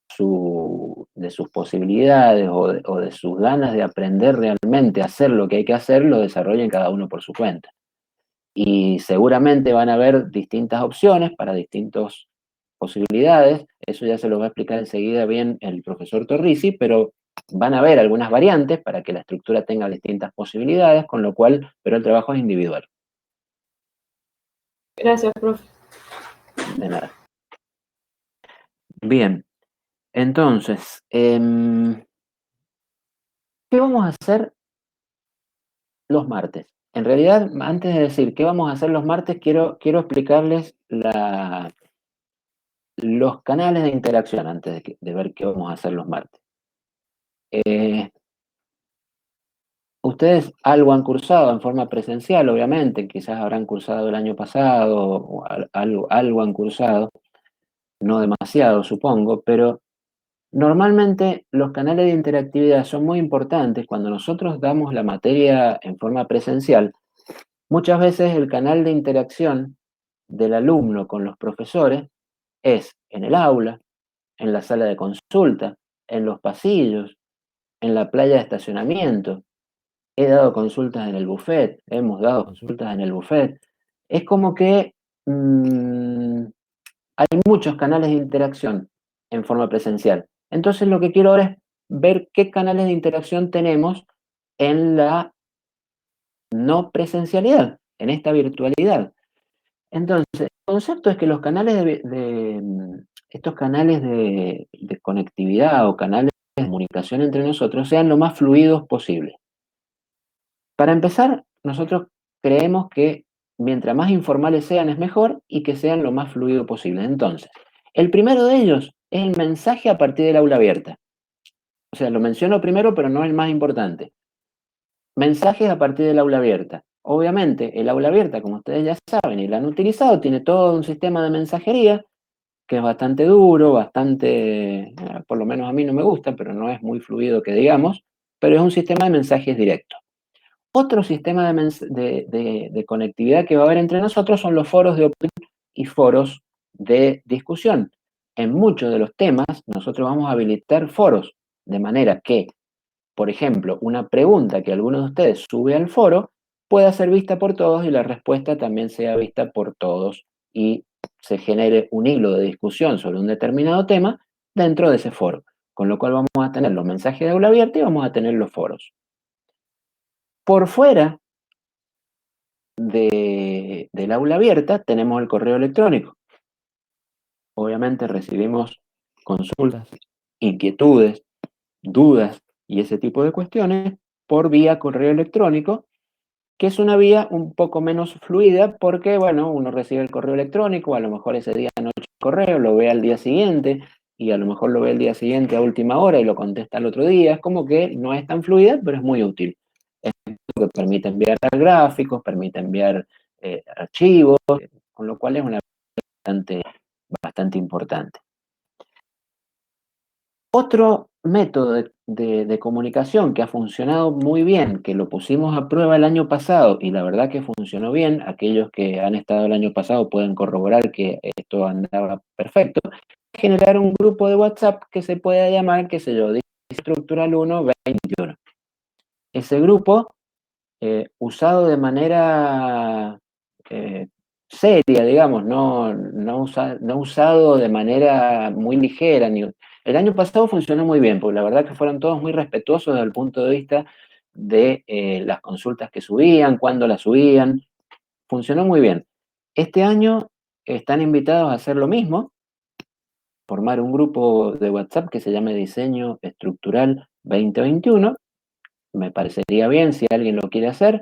S2: sus posibilidades o de sus ganas de aprender realmente a hacer lo que hay que hacer, lo desarrollen cada uno por su cuenta. Y seguramente van a haber distintas opciones para distintas posibilidades, eso ya se lo va a explicar enseguida bien el profesor Torrisi, pero van a haber algunas variantes para que la estructura tenga distintas posibilidades, con lo cual, pero el trabajo es individual.
S5: Gracias, profe.
S2: De nada. Bien, entonces, ¿qué vamos a hacer los martes? En realidad, antes de decir qué vamos a hacer los martes, quiero explicarles los canales de interacción antes de ver qué vamos a hacer los martes. Ustedes algo han cursado en forma presencial, obviamente, quizás habrán cursado el año pasado, o algo han cursado, no demasiado, supongo, pero normalmente los canales de interactividad son muy importantes cuando nosotros damos la materia en forma presencial. Muchas veces el canal de interacción del alumno con los profesores es en el aula, en la sala de consulta, en los pasillos, en la playa de estacionamiento. He dado consultas en el buffet, hemos dado consultas en el buffet. Es como que hay muchos canales de interacción en forma presencial. Entonces lo que quiero ahora es ver qué canales de interacción tenemos en la no presencialidad, en esta virtualidad. Entonces, el concepto es que los canales estos canales de conectividad o canales de comunicación entre nosotros sean lo más fluidos posible. Para empezar, nosotros creemos que mientras más informales sean es mejor y que sean lo más fluido posible. Entonces, el primero de ellos es el mensaje a partir del aula abierta. O sea, lo menciono primero, pero no es el más importante. Mensajes a partir del aula abierta. Obviamente, el aula abierta, como ustedes ya saben y la han utilizado, tiene todo un sistema de mensajería que es bastante duro, bastante, por lo menos a mí no me gusta, pero no es muy fluido que digamos, pero es un sistema de mensajes directos. Otro sistema de conectividad que va a haber entre nosotros son los foros de opinión y foros de discusión. En muchos de los temas nosotros vamos a habilitar foros, de manera que, por ejemplo, una pregunta que alguno de ustedes sube al foro pueda ser vista por todos y la respuesta también sea vista por todos y se genere un hilo de discusión sobre un determinado tema dentro de ese foro. Con lo cual vamos a tener los mensajes de aula abierta y vamos a tener los foros. Por fuera del aula abierta tenemos el correo electrónico. Obviamente recibimos consultas, inquietudes, dudas y ese tipo de cuestiones por vía correo electrónico, que es una vía un poco menos fluida porque, bueno, uno recibe el correo electrónico, a lo mejor ese día no el correo, lo ve al día siguiente y a lo mejor lo ve el día siguiente a última hora y lo contesta al otro día. Es como que no es tan fluida, pero es muy útil. Es que permite enviar gráficos, permite enviar archivos, con lo cual es una bastante importante. Otro método de comunicación que ha funcionado muy bien, que lo pusimos a prueba el año pasado y la verdad que funcionó bien, aquellos que han estado el año pasado pueden corroborar que esto andaba perfecto, es generar un grupo de WhatsApp que se pueda llamar, qué sé yo, Estructural 1 21. Ese grupo, usado de manera seria, digamos, no usado de manera muy ligera. El año pasado funcionó muy bien, porque la verdad que fueron todos muy respetuosos desde el punto de vista de las consultas que subían, cuándo las subían. Funcionó muy bien. Este año están invitados a hacer lo mismo, formar un grupo de WhatsApp que se llame Diseño Estructural 2021. Me parecería bien si alguien lo quiere hacer.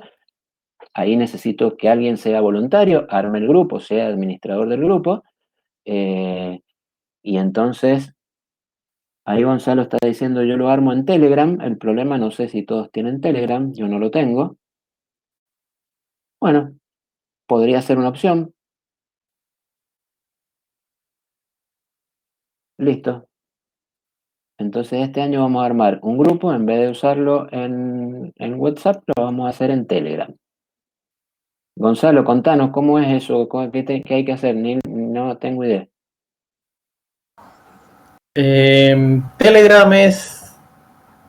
S2: Ahí necesito que alguien sea voluntario, arme el grupo, sea administrador del grupo, y entonces ahí Gonzalo está diciendo yo lo armo en Telegram. El problema no sé si todos tienen Telegram, yo no lo tengo. Bueno, podría ser una opción. Listo. Entonces este año vamos a armar un grupo, en vez de usarlo en WhatsApp, lo vamos a hacer en Telegram. Gonzalo, contanos, ¿cómo es eso? ¿Qué hay que hacer? No tengo idea.
S6: Telegram es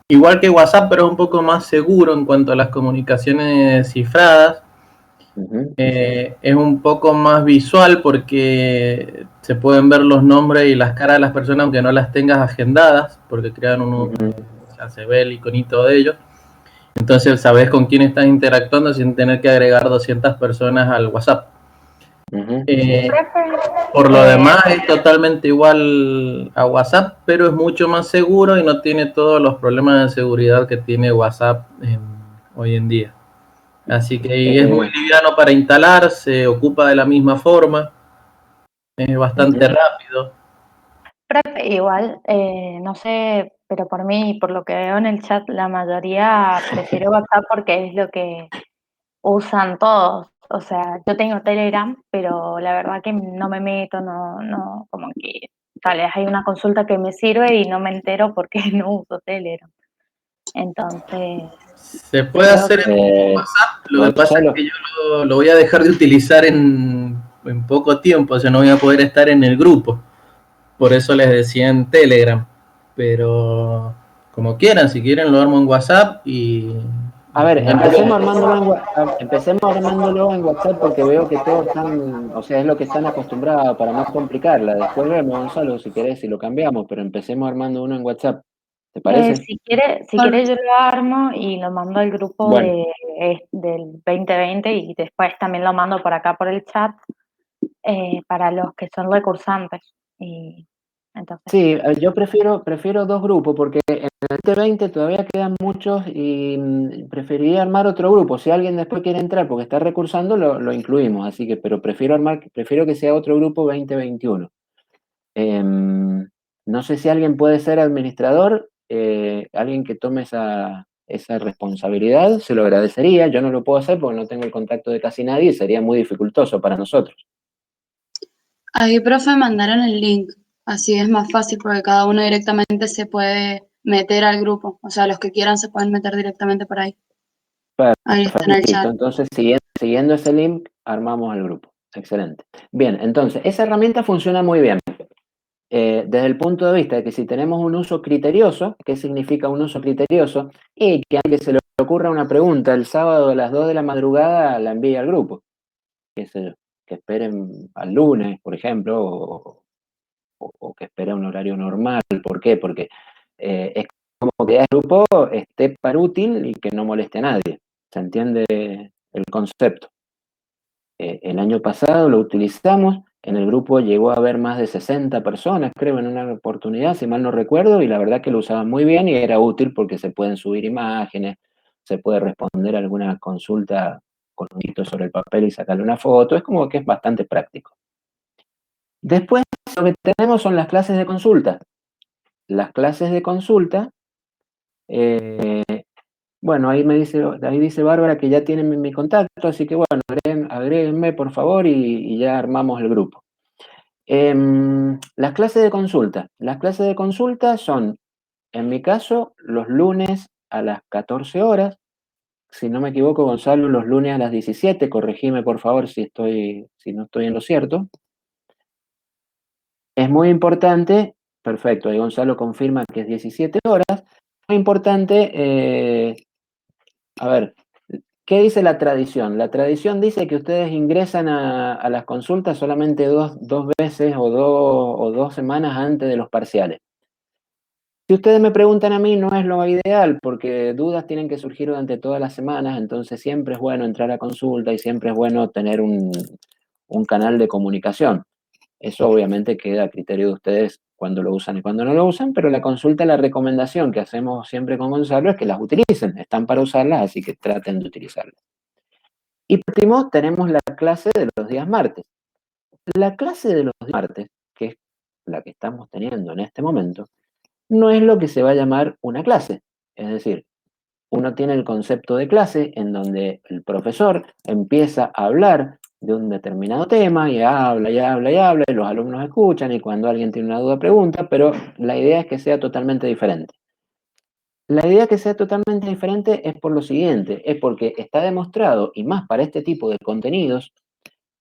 S6: igual que WhatsApp, pero es un poco más seguro en cuanto a las comunicaciones cifradas.
S2: Uh-huh.
S6: Es un poco más visual porque se pueden ver los nombres y las caras de las personas aunque no las tengas agendadas, porque crean
S2: Uh-huh.
S6: o sea, se ve el iconito de ellos. Entonces sabes con quién estás interactuando sin tener que agregar 200 personas al WhatsApp.
S2: Uh-huh.
S6: Por lo demás es totalmente igual a WhatsApp, pero es mucho más seguro y no tiene todos los problemas de seguridad que tiene WhatsApp hoy en día. Así que es muy liviano para instalar, se ocupa de la misma forma, es bastante rápido.
S1: Profe, igual, no sé, pero por mí y por lo que veo en el chat, la mayoría prefiere WhatsApp porque es lo que usan todos. O sea, yo tengo Telegram, pero la verdad que no me meto, no, como que tal vez hay una consulta que me sirve y no me entero porque no uso Telegram. Entonces,
S6: Se puede
S1: creo
S6: hacer
S1: que
S6: en WhatsApp, lo que pasa es
S2: Gonzalo.
S6: que yo lo voy a dejar de utilizar en poco tiempo, o sea, no voy a poder estar en el grupo. Por eso les decía en Telegram. Pero como quieran, si quieren lo armo en WhatsApp y
S2: A ver,
S6: no hay problema.
S2: empecemos armándolo en WhatsApp porque veo que todos están, o sea, es lo que están acostumbrados para no complicarla. Después vemos, Gonzalo, si querés, si lo cambiamos, pero empecemos armando uno en WhatsApp. ¿Te parece?
S1: si quiere yo lo armo y lo mando al grupo
S2: Bueno,
S1: del 2020 y después también lo mando por acá por el chat para los que son recursantes. Y entonces,
S2: sí, yo prefiero dos grupos porque en el 2020 todavía quedan muchos y preferiría armar otro grupo. Si alguien después quiere entrar porque está recursando, lo incluimos. Así que, pero prefiero que sea otro grupo 2021. No sé si alguien puede ser administrador, alguien que tome esa responsabilidad, se lo agradecería. Yo no lo puedo hacer porque no tengo el contacto de casi nadie y sería muy dificultoso para nosotros.
S7: Ahí, profe, mandaron el link. Así es más fácil porque cada uno directamente se puede meter al grupo. O sea, los que quieran se pueden meter directamente por ahí. Ahí está en el
S2: Listo,
S7: chat.
S2: entonces siguiendo ese link, armamos el grupo. Excelente. Bien, entonces, esa herramienta funciona muy bien. Desde el punto de vista de que si tenemos un uso criterioso, ¿qué significa un uso criterioso? Y que a alguien se le ocurra una pregunta el sábado a las 2 de la madrugada, la envíe al grupo. Qué sé yo, que esperen al lunes, por ejemplo, o que esperen un horario normal. ¿Por qué? Porque es como que el grupo esté para útil y que no moleste a nadie. ¿Se entiende el concepto? El año pasado lo utilizamos, en el grupo llegó a haber más de 60 personas, creo, en una oportunidad, si mal no recuerdo, y la verdad que lo usaban muy bien y era útil porque se pueden subir imágenes, se puede responder alguna consulta con un hito sobre el papel y sacarle una foto, es como que es bastante práctico. Después, lo que tenemos son las clases de consulta. Las clases de consulta, bueno, ahí dice Bárbara que ya tienen mi contacto, así que bueno, agréguenme por favor y ya armamos el grupo. Las clases de consulta. Las clases de consulta son, en mi caso, los lunes a las 14 horas. Si no me equivoco, Gonzalo, los lunes a las 17. Corregime por favor si no estoy en lo cierto. Es muy importante, perfecto, ahí Gonzalo confirma que es 17 horas. Muy importante, a ver, ¿qué dice la tradición? La tradición dice que ustedes ingresan a las consultas solamente dos veces o 2 semanas antes de los parciales. Si ustedes me preguntan a mí, no es lo ideal, porque dudas tienen que surgir durante todas las semanas, entonces siempre es bueno entrar a consulta y siempre es bueno tener un canal de comunicación. Eso obviamente queda a criterio de ustedes cuando lo usan y cuando no lo usan, pero la consulta, la recomendación que hacemos siempre con Gonzalo es que las utilicen, están para usarlas, así que traten de utilizarlas. Y por último, tenemos la clase de los días martes. La clase de los días martes, que es la que estamos teniendo en este momento, no es lo que se va a llamar una clase. Es decir, uno tiene el concepto de clase en donde el profesor empieza a hablar de un determinado tema y habla y habla y habla y los alumnos escuchan y cuando alguien tiene una duda pregunta, pero la idea es que sea totalmente diferente. La idea que sea totalmente diferente es por lo siguiente, es porque está demostrado, y más para este tipo de contenidos,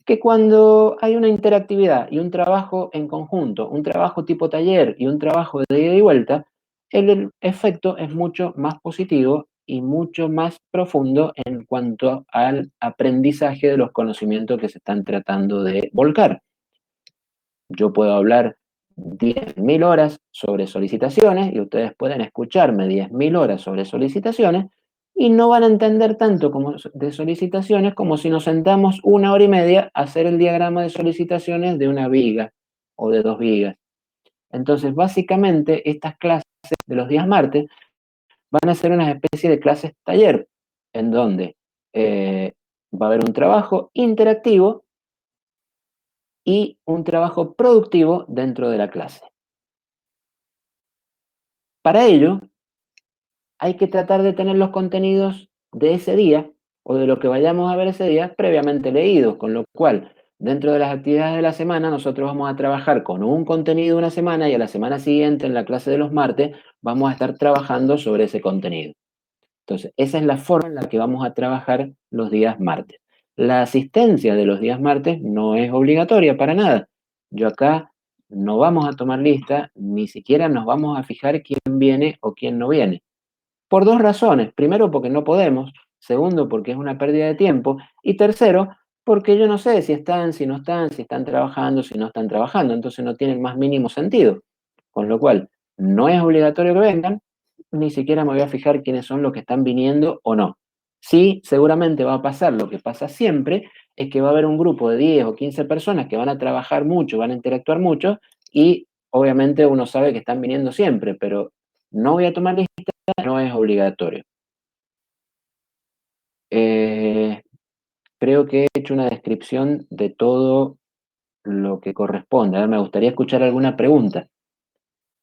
S2: que cuando hay una interactividad y un trabajo en conjunto, un trabajo tipo taller y un trabajo de ida y vuelta, el efecto es mucho más positivo y mucho más profundo en cuanto al aprendizaje de los conocimientos que se están tratando de volcar. Yo puedo hablar 10.000 horas sobre solicitaciones y ustedes pueden escucharme 10.000 horas sobre solicitaciones y no van a entender tanto como de solicitaciones como si nos sentamos 1 hora y media a hacer el diagrama de solicitaciones de una viga o de 2 vigas. Entonces, básicamente, estas clases de los días martes van a ser una especie de clases taller, en donde va a haber un trabajo interactivo y un trabajo productivo dentro de la clase. Para ello, hay que tratar de tener los contenidos de ese día o de lo que vayamos a ver ese día previamente leídos, con lo cual, dentro de las actividades de la semana, nosotros vamos a trabajar con un contenido una semana y a la semana siguiente, en la clase de los martes, vamos a estar trabajando sobre ese contenido. Entonces, esa es la forma en la que vamos a trabajar los días martes. La asistencia de los días martes no es obligatoria para nada. Yo acá no vamos a tomar lista, ni siquiera nos vamos a fijar quién viene o quién no viene. Por 2 razones. Primero, porque no podemos. Segundo, porque es una pérdida de tiempo. Y tercero, porque yo no sé si están, si no están, si están trabajando, si no están trabajando. Entonces no tiene el más mínimo sentido. Con lo cual, no es obligatorio que vengan, ni siquiera me voy a fijar quiénes son los que están viniendo o no. Sí, seguramente va a pasar lo que pasa siempre, es que va a haber un grupo de 10 o 15 personas que van a trabajar mucho, van a interactuar mucho, y obviamente uno sabe que están viniendo siempre, pero no voy a tomar lista, no es obligatorio. Creo que he hecho una descripción de todo lo que corresponde. A ver, me gustaría escuchar alguna pregunta.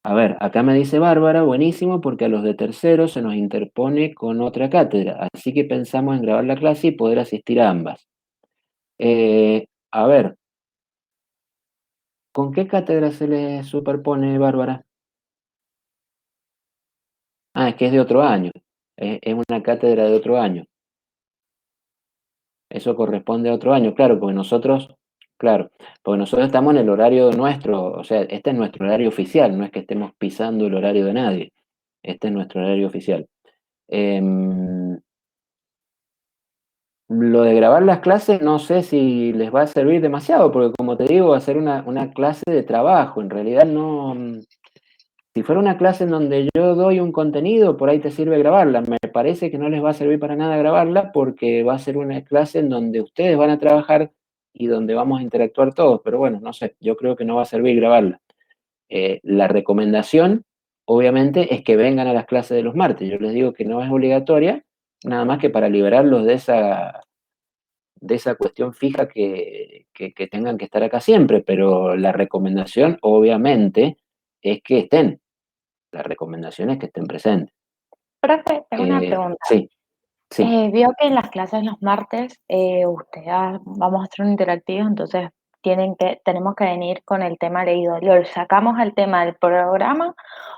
S2: A ver, acá me dice Bárbara, buenísimo, porque a los de tercero se nos interpone con otra cátedra, así que pensamos en grabar la clase y poder asistir a ambas. A ver, ¿con qué cátedra se le superpone, Bárbara? Ah, es que es de otro año, es una cátedra de otro año. Eso corresponde a otro año, claro, porque nosotros estamos en el horario nuestro, o sea, este es nuestro horario oficial, no es que estemos pisando el horario de nadie, este es nuestro horario oficial. Lo de grabar las clases no sé si les va a servir demasiado, porque como te digo, va a ser una clase de trabajo. En realidad no, Si fuera una clase en donde yo doy un contenido, por ahí te sirve grabarla. Me parece que no les va a servir para nada grabarla porque va a ser una clase en donde ustedes van a trabajar y donde vamos a interactuar todos. Pero bueno, no sé, yo creo que no va a servir grabarla. La recomendación, obviamente, es que vengan a las clases de los martes. Yo les digo que no es obligatoria, nada más que para liberarlos de esa cuestión fija que tengan que estar acá siempre. Pero la recomendación, obviamente, es que estén. La recomendación es que estén presentes.
S1: Profe, tengo una pregunta.
S2: Sí, sí.
S1: Vio que en las clases los martes vamos a hacer un interactivo, entonces tenemos que venir con el tema leído. ¿Lo sacamos al tema del programa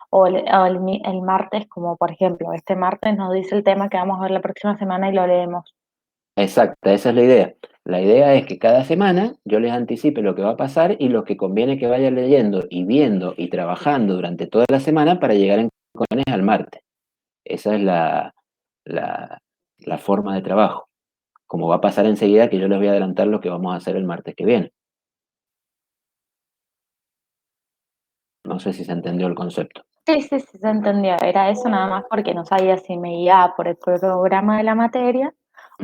S1: o el martes, como por ejemplo, este martes nos dice el tema que vamos a ver la próxima semana y lo leemos?
S2: Exacto, esa es la idea. La idea es que cada semana yo les anticipe lo que va a pasar y lo que conviene que vayan leyendo y viendo y trabajando durante toda la semana para llegar en condiciones al martes. Esa es la forma de trabajo. Como va a pasar enseguida que yo les voy a adelantar lo que vamos a hacer el martes que viene. No sé si se entendió el concepto.
S1: Sí, sí, sí, se entendió. Era eso nada más porque no sabía si me guiaba por el programa de la materia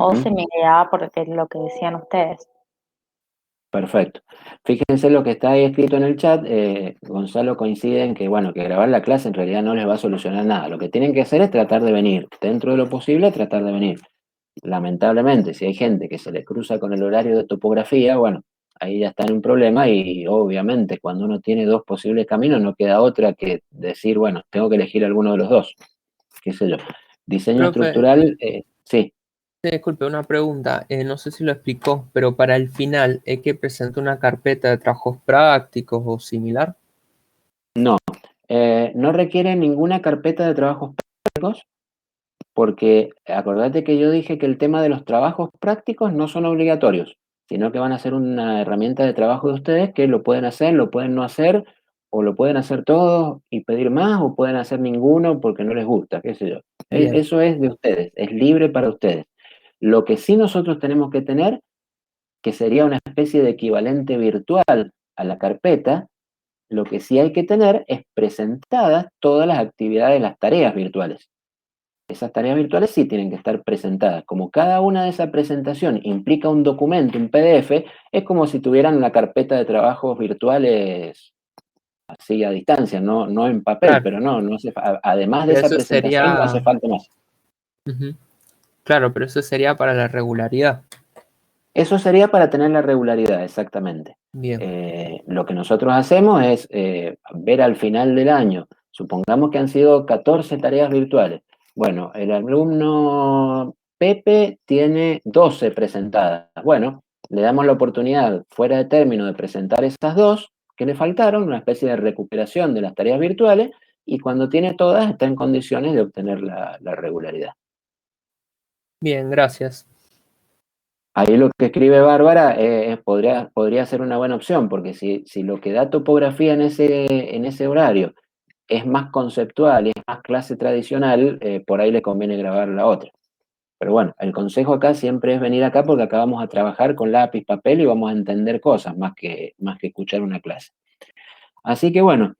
S1: o si me guiaba por lo que decían ustedes.
S2: Perfecto. Fíjense lo que está ahí escrito en el chat. Gonzalo coincide en que, bueno, que grabar la clase en realidad no les va a solucionar nada. Lo que tienen que hacer es tratar de venir. Dentro de lo posible, tratar de venir. Lamentablemente, si hay gente que se le cruza con el horario de topografía, bueno, ahí ya está en un problema y obviamente cuando uno tiene dos posibles caminos no queda otra que decir, bueno, tengo que elegir alguno de los dos. Qué sé yo. Diseño
S8: Profe,
S2: estructural, sí.
S8: disculpe, una pregunta. No sé si lo explicó, pero para el final, ¿hay que presentar una carpeta de trabajos prácticos o similar?
S2: No, no requiere ninguna carpeta de trabajos prácticos porque acordate que yo dije que el tema de los trabajos prácticos no son obligatorios, sino que van a ser una herramienta de trabajo de ustedes que lo pueden hacer, lo pueden no hacer, o lo pueden hacer todos y pedir más, o pueden hacer ninguno porque no les gusta, qué sé yo.
S8: Bien.
S2: Eso es de ustedes, es libre para ustedes. Lo que sí nosotros tenemos que tener, que sería una especie de equivalente virtual a la carpeta, lo que sí hay que tener es presentadas todas las actividades, las tareas virtuales. Esas tareas virtuales sí tienen que estar presentadas. Como cada una de esa presentación implica un documento, un PDF, es como si tuvieran una carpeta de trabajos virtuales así a distancia, no en papel,
S8: Claro.
S2: pero no hace, además de
S8: Pero
S2: esa
S8: eso
S2: presentación
S8: sería...
S2: no hace falta más.
S8: Claro, pero eso sería para la regularidad.
S2: Eso sería para tener la regularidad, exactamente.
S8: Bien.
S2: Lo que nosotros hacemos es ver al final del año, supongamos que han sido 14 tareas virtuales. Bueno, el alumno Pepe tiene 12 presentadas. Bueno, le damos la oportunidad fuera de término de presentar esas dos que le faltaron, una especie de recuperación de las tareas virtuales, y cuando tiene todas está en condiciones de obtener la regularidad.
S8: Bien, gracias.
S2: Ahí lo que escribe Bárbara podría ser una buena opción, porque si lo que da topografía en ese horario es más conceptual y es más clase tradicional, por ahí le conviene grabar la otra. Pero bueno, el consejo acá siempre es venir acá porque acá vamos a trabajar con lápiz, papel y vamos a entender cosas más que escuchar una clase. Así que bueno,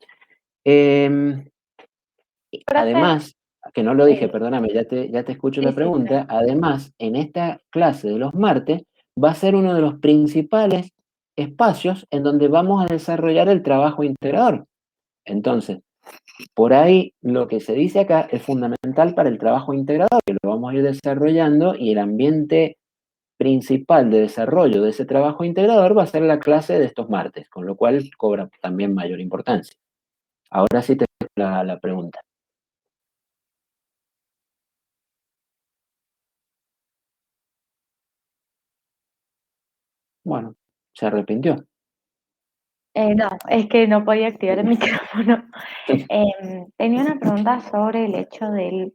S2: además, que no lo dije, perdóname, ya te escucho la pregunta. Además, en esta clase de los martes va a ser uno de los principales espacios en donde vamos a desarrollar el trabajo integrador. Entonces, por ahí lo que se dice acá es fundamental para el trabajo integrador, que lo vamos a ir desarrollando y el ambiente principal de desarrollo de ese trabajo integrador va a ser la clase de estos martes, con lo cual cobra también mayor importancia. Ahora sí te la pregunta. Bueno, se arrepintió.
S1: No, es que no podía activar el micrófono. Tenía una pregunta sobre el hecho del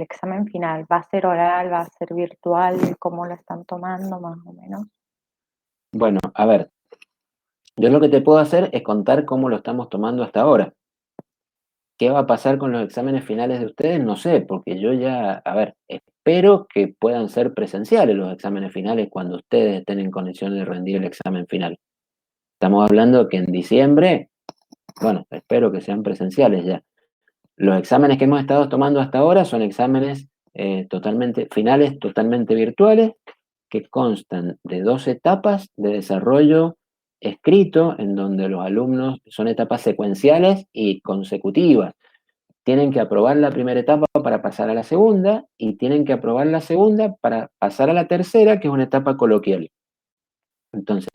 S1: examen final. ¿Va a ser oral? ¿Va a ser virtual? ¿Cómo lo están tomando más o menos?
S2: Bueno, a ver, yo lo que te puedo hacer es contar cómo lo estamos tomando hasta ahora. ¿Qué va a pasar con los exámenes finales de ustedes? No sé, porque yo ya, a ver, espero que puedan ser presenciales los exámenes finales cuando ustedes estén en condiciones de rendir el examen final. Estamos hablando que en diciembre bueno, espero que sean presenciales ya. Los exámenes que hemos estado tomando hasta ahora son exámenes finales totalmente virtuales, que constan de 2 etapas de desarrollo escrito, en donde los alumnos son etapas secuenciales y consecutivas. Tienen que aprobar la primera etapa para pasar a la segunda, y tienen que aprobar la segunda para pasar a la tercera, que es una etapa coloquial. Entonces,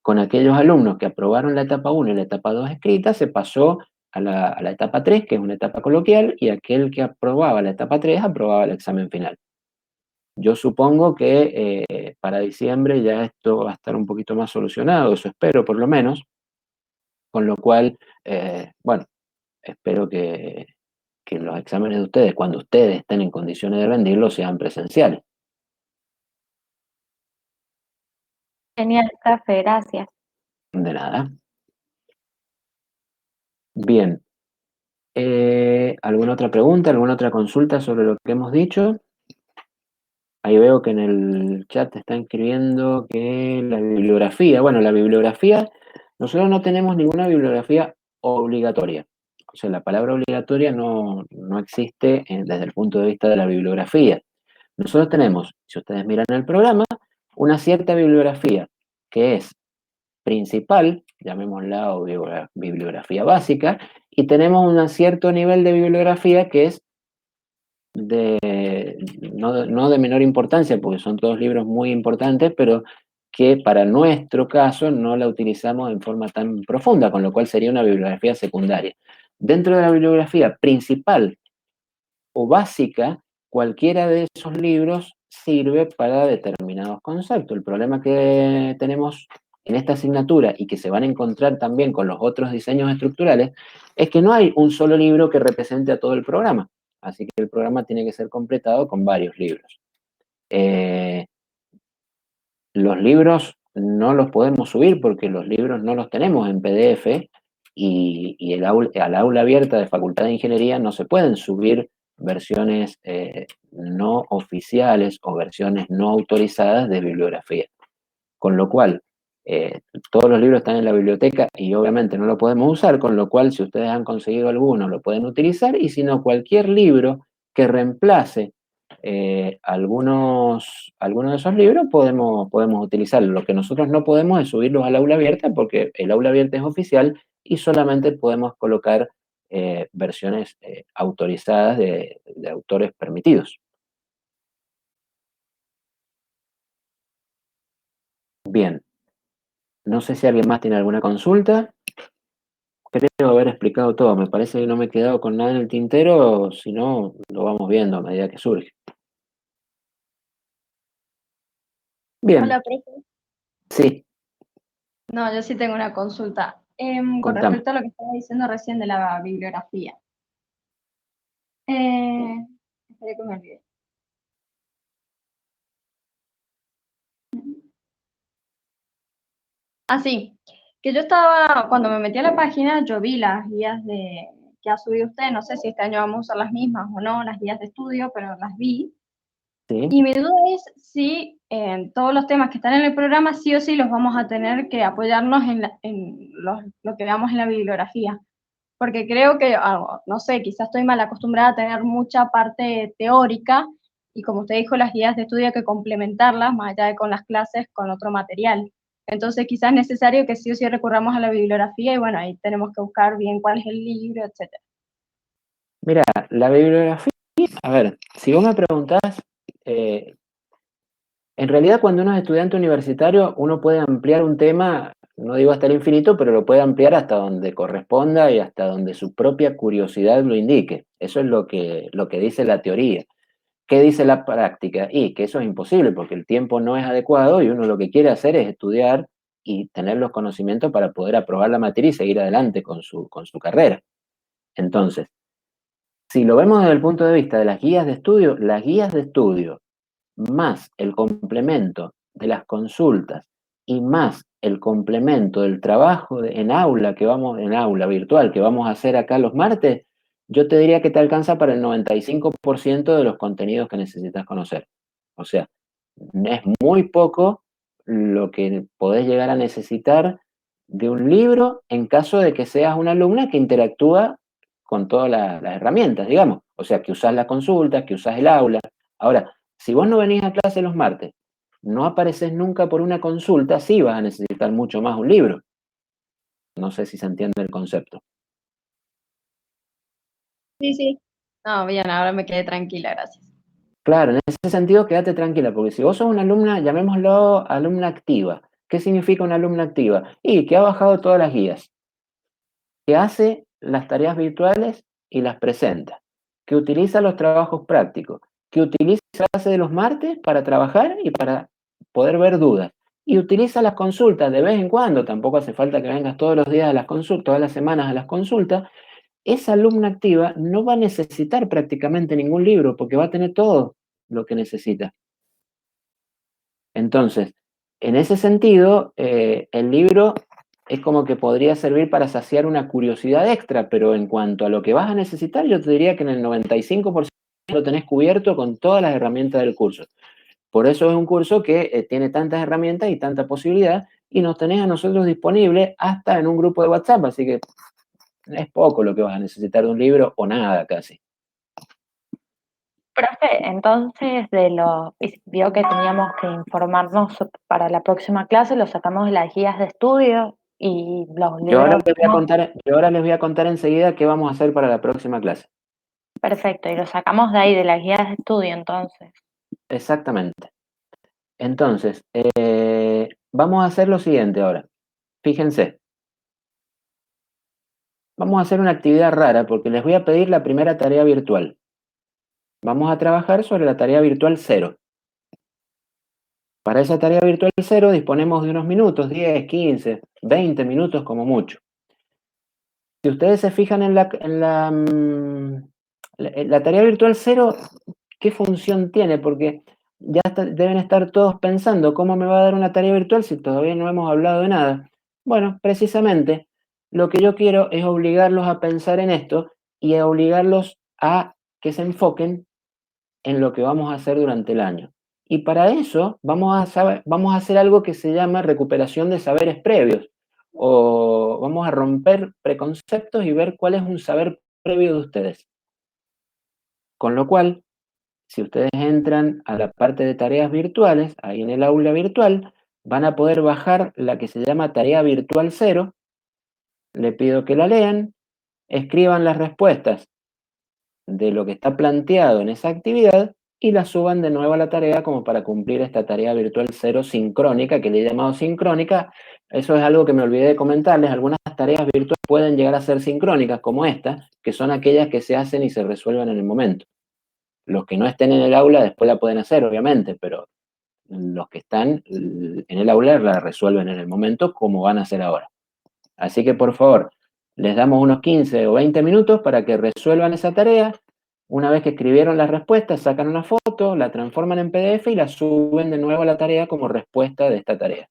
S2: con aquellos alumnos que aprobaron la etapa 1 y la etapa 2 escrita, se pasó a la etapa 3, que es una etapa coloquial, y aquel que aprobaba la etapa 3 aprobaba el examen final. Yo supongo que para diciembre ya esto va a estar un poquito más solucionado, eso espero por lo menos, con lo cual, bueno, espero que los exámenes de ustedes, cuando ustedes estén en condiciones de rendirlos, sean presenciales.
S1: Genial, profe, gracias.
S2: De nada. Bien. ¿Alguna otra pregunta, alguna otra consulta sobre lo que hemos dicho? Ahí veo que en el chat está escribiendo que la bibliografía, bueno, la bibliografía, nosotros no tenemos ninguna bibliografía obligatoria. O sea, la palabra obligatoria no existe desde el punto de vista de la bibliografía. Nosotros tenemos, si ustedes miran el programa, una cierta bibliografía que es principal, llamémosla bibliografía básica, y tenemos un cierto nivel de bibliografía que es no de menor importancia, porque son todos libros muy importantes, pero que para nuestro caso no la utilizamos en forma tan profunda, con lo cual sería una bibliografía secundaria. Dentro de la bibliografía principal o básica, cualquiera de esos libros sirve para determinados conceptos. El problema que tenemos en esta asignatura, y que se van a encontrar también con los otros diseños estructurales, es que no hay un solo libro que represente a todo el programa. Así que el programa tiene que ser completado con varios libros. Los libros no los podemos subir porque los libros no los tenemos en PDF, y al aula abierta de Facultad de Ingeniería no se pueden subir versiones no oficiales o versiones no autorizadas de bibliografía. Con lo cual, todos los libros están en la biblioteca y obviamente no lo podemos usar, con lo cual si ustedes han conseguido alguno lo pueden utilizar, y si no, cualquier libro que reemplace algunos de esos libros podemos utilizarlo. Lo que nosotros no podemos es subirlos al aula abierta, porque el aula abierta es oficial y solamente podemos colocar versiones autorizadas de autores permitidos. Bien. No sé si alguien más tiene alguna consulta. Creo haber explicado todo. Me parece que no me he quedado con nada en el tintero, si no, lo vamos viendo a medida que surge. Bien.
S9: Hola, profe.
S2: Sí.
S9: No, yo sí tengo una consulta. Con
S2: Contame.
S9: respecto a lo que estaba diciendo recién de la bibliografía. Espera que me olvide. Sí, que yo estaba, cuando me metí a la página, yo vi las guías que ha subido usted, no sé si este año vamos a usar las mismas o no, las guías de estudio, pero las vi.
S2: Sí.
S9: Y mi duda es si todos los temas que están en el programa sí o sí los vamos a tener que apoyarnos en lo que veamos en la bibliografía. Porque creo que, no sé, quizás estoy mal acostumbrada a tener mucha parte teórica, y como usted dijo, las guías de estudio hay que complementarlas, más allá de con las clases, con otro material. Entonces quizás es necesario que sí o sí recurramos a la bibliografía, y bueno, ahí tenemos que buscar bien cuál es el libro, etc.
S2: Mira, la bibliografía, a ver, si vos me preguntás, en realidad cuando uno es estudiante universitario, uno puede ampliar un tema, no digo hasta el infinito, pero lo puede ampliar hasta donde corresponda y hasta donde su propia curiosidad lo indique. Eso es lo que dice la teoría. ¿Qué dice la práctica? Y que eso es imposible porque el tiempo no es adecuado, y uno lo que quiere hacer es estudiar y tener los conocimientos para poder aprobar la materia y seguir adelante con su carrera. Entonces, si lo vemos desde el punto de vista de las guías de estudio más el complemento de las consultas y más el complemento del trabajo en aula virtual que vamos a hacer acá los martes, yo te diría que te alcanza para el 95% de los contenidos que necesitas conocer. O sea, es muy poco lo que podés llegar a necesitar de un libro en caso de que seas una alumna que interactúa con todas las herramientas, digamos. O sea, que usás las consultas, que usás el aula. Ahora, si vos no venís a clase los martes, no apareces nunca por una consulta, sí vas a necesitar mucho más un libro. No sé si se entiende el concepto.
S9: Sí, sí. No, bien, ahora me quedé tranquila, gracias.
S2: Claro, en ese sentido quédate tranquila, porque si vos sos una alumna, llamémoslo alumna activa. ¿Qué significa una alumna activa? Y que ha bajado todas las guías, que hace las tareas virtuales y las presenta, que utiliza los trabajos prácticos, que utiliza la clase de los martes para trabajar y para poder ver dudas, y utiliza las consultas de vez en cuando, tampoco hace falta que vengas todos los días a las consultas, todas las semanas a las consultas. Esa alumna activa no va a necesitar prácticamente ningún libro porque va a tener todo lo que necesita. Entonces, en ese sentido, el libro es como que podría servir para saciar una curiosidad extra, pero en cuanto a lo que vas a necesitar, yo te diría que en el 95% lo tenés cubierto con todas las herramientas del curso. Por eso es un curso que tiene tantas herramientas y tanta posibilidad, y nos tenés a nosotros disponibles hasta en un grupo de WhatsApp, así que es poco lo que vas a necesitar de un libro o nada casi.
S1: Profe, entonces vio que teníamos que informarnos para la próxima clase, lo sacamos de las guías de estudio y los
S2: Yo ahora
S1: libros.
S2: les voy a contar enseguida qué vamos a hacer para la próxima clase.
S1: Perfecto, y lo sacamos de ahí, de las guías de estudio, entonces.
S2: Exactamente. Entonces, vamos a hacer lo siguiente ahora. Fíjense. Vamos a hacer una actividad rara porque les voy a pedir la primera tarea virtual. Vamos a trabajar sobre la tarea virtual 0. Para esa tarea virtual 0 disponemos de unos minutos, 10, 15, 20 minutos como mucho. Si ustedes se fijan en la tarea virtual 0, ¿qué función tiene? Porque ya deben estar todos pensando, ¿cómo me va a dar una tarea virtual si todavía no hemos hablado de nada? Bueno, precisamente, lo que yo quiero es obligarlos a pensar en esto y a obligarlos a que se enfoquen en lo que vamos a hacer durante el año. Y para eso vamos a hacer algo que se llama recuperación de saberes previos, o vamos a romper preconceptos y ver cuál es un saber previo de ustedes. Con lo cual, si ustedes entran a la parte de tareas virtuales, ahí en el aula virtual, van a poder bajar la que se llama tarea virtual 0. Le pido que la lean, escriban las respuestas de lo que está planteado en esa actividad y la suban de nuevo a la tarea como para cumplir esta tarea virtual 0 sincrónica, que le he llamado sincrónica. Eso es algo que me olvidé de comentarles. Algunas tareas virtuales pueden llegar a ser sincrónicas, como esta, que son aquellas que se hacen y se resuelven en el momento. Los que no estén en el aula después la pueden hacer, obviamente, pero los que están en el aula la resuelven en el momento como van a hacer ahora. Así que, por favor, les damos unos 15 o 20 minutos para que resuelvan esa tarea. Una vez que escribieron las respuestas, sacan una foto, la transforman en PDF y la suben de nuevo a la tarea como respuesta de esta tarea.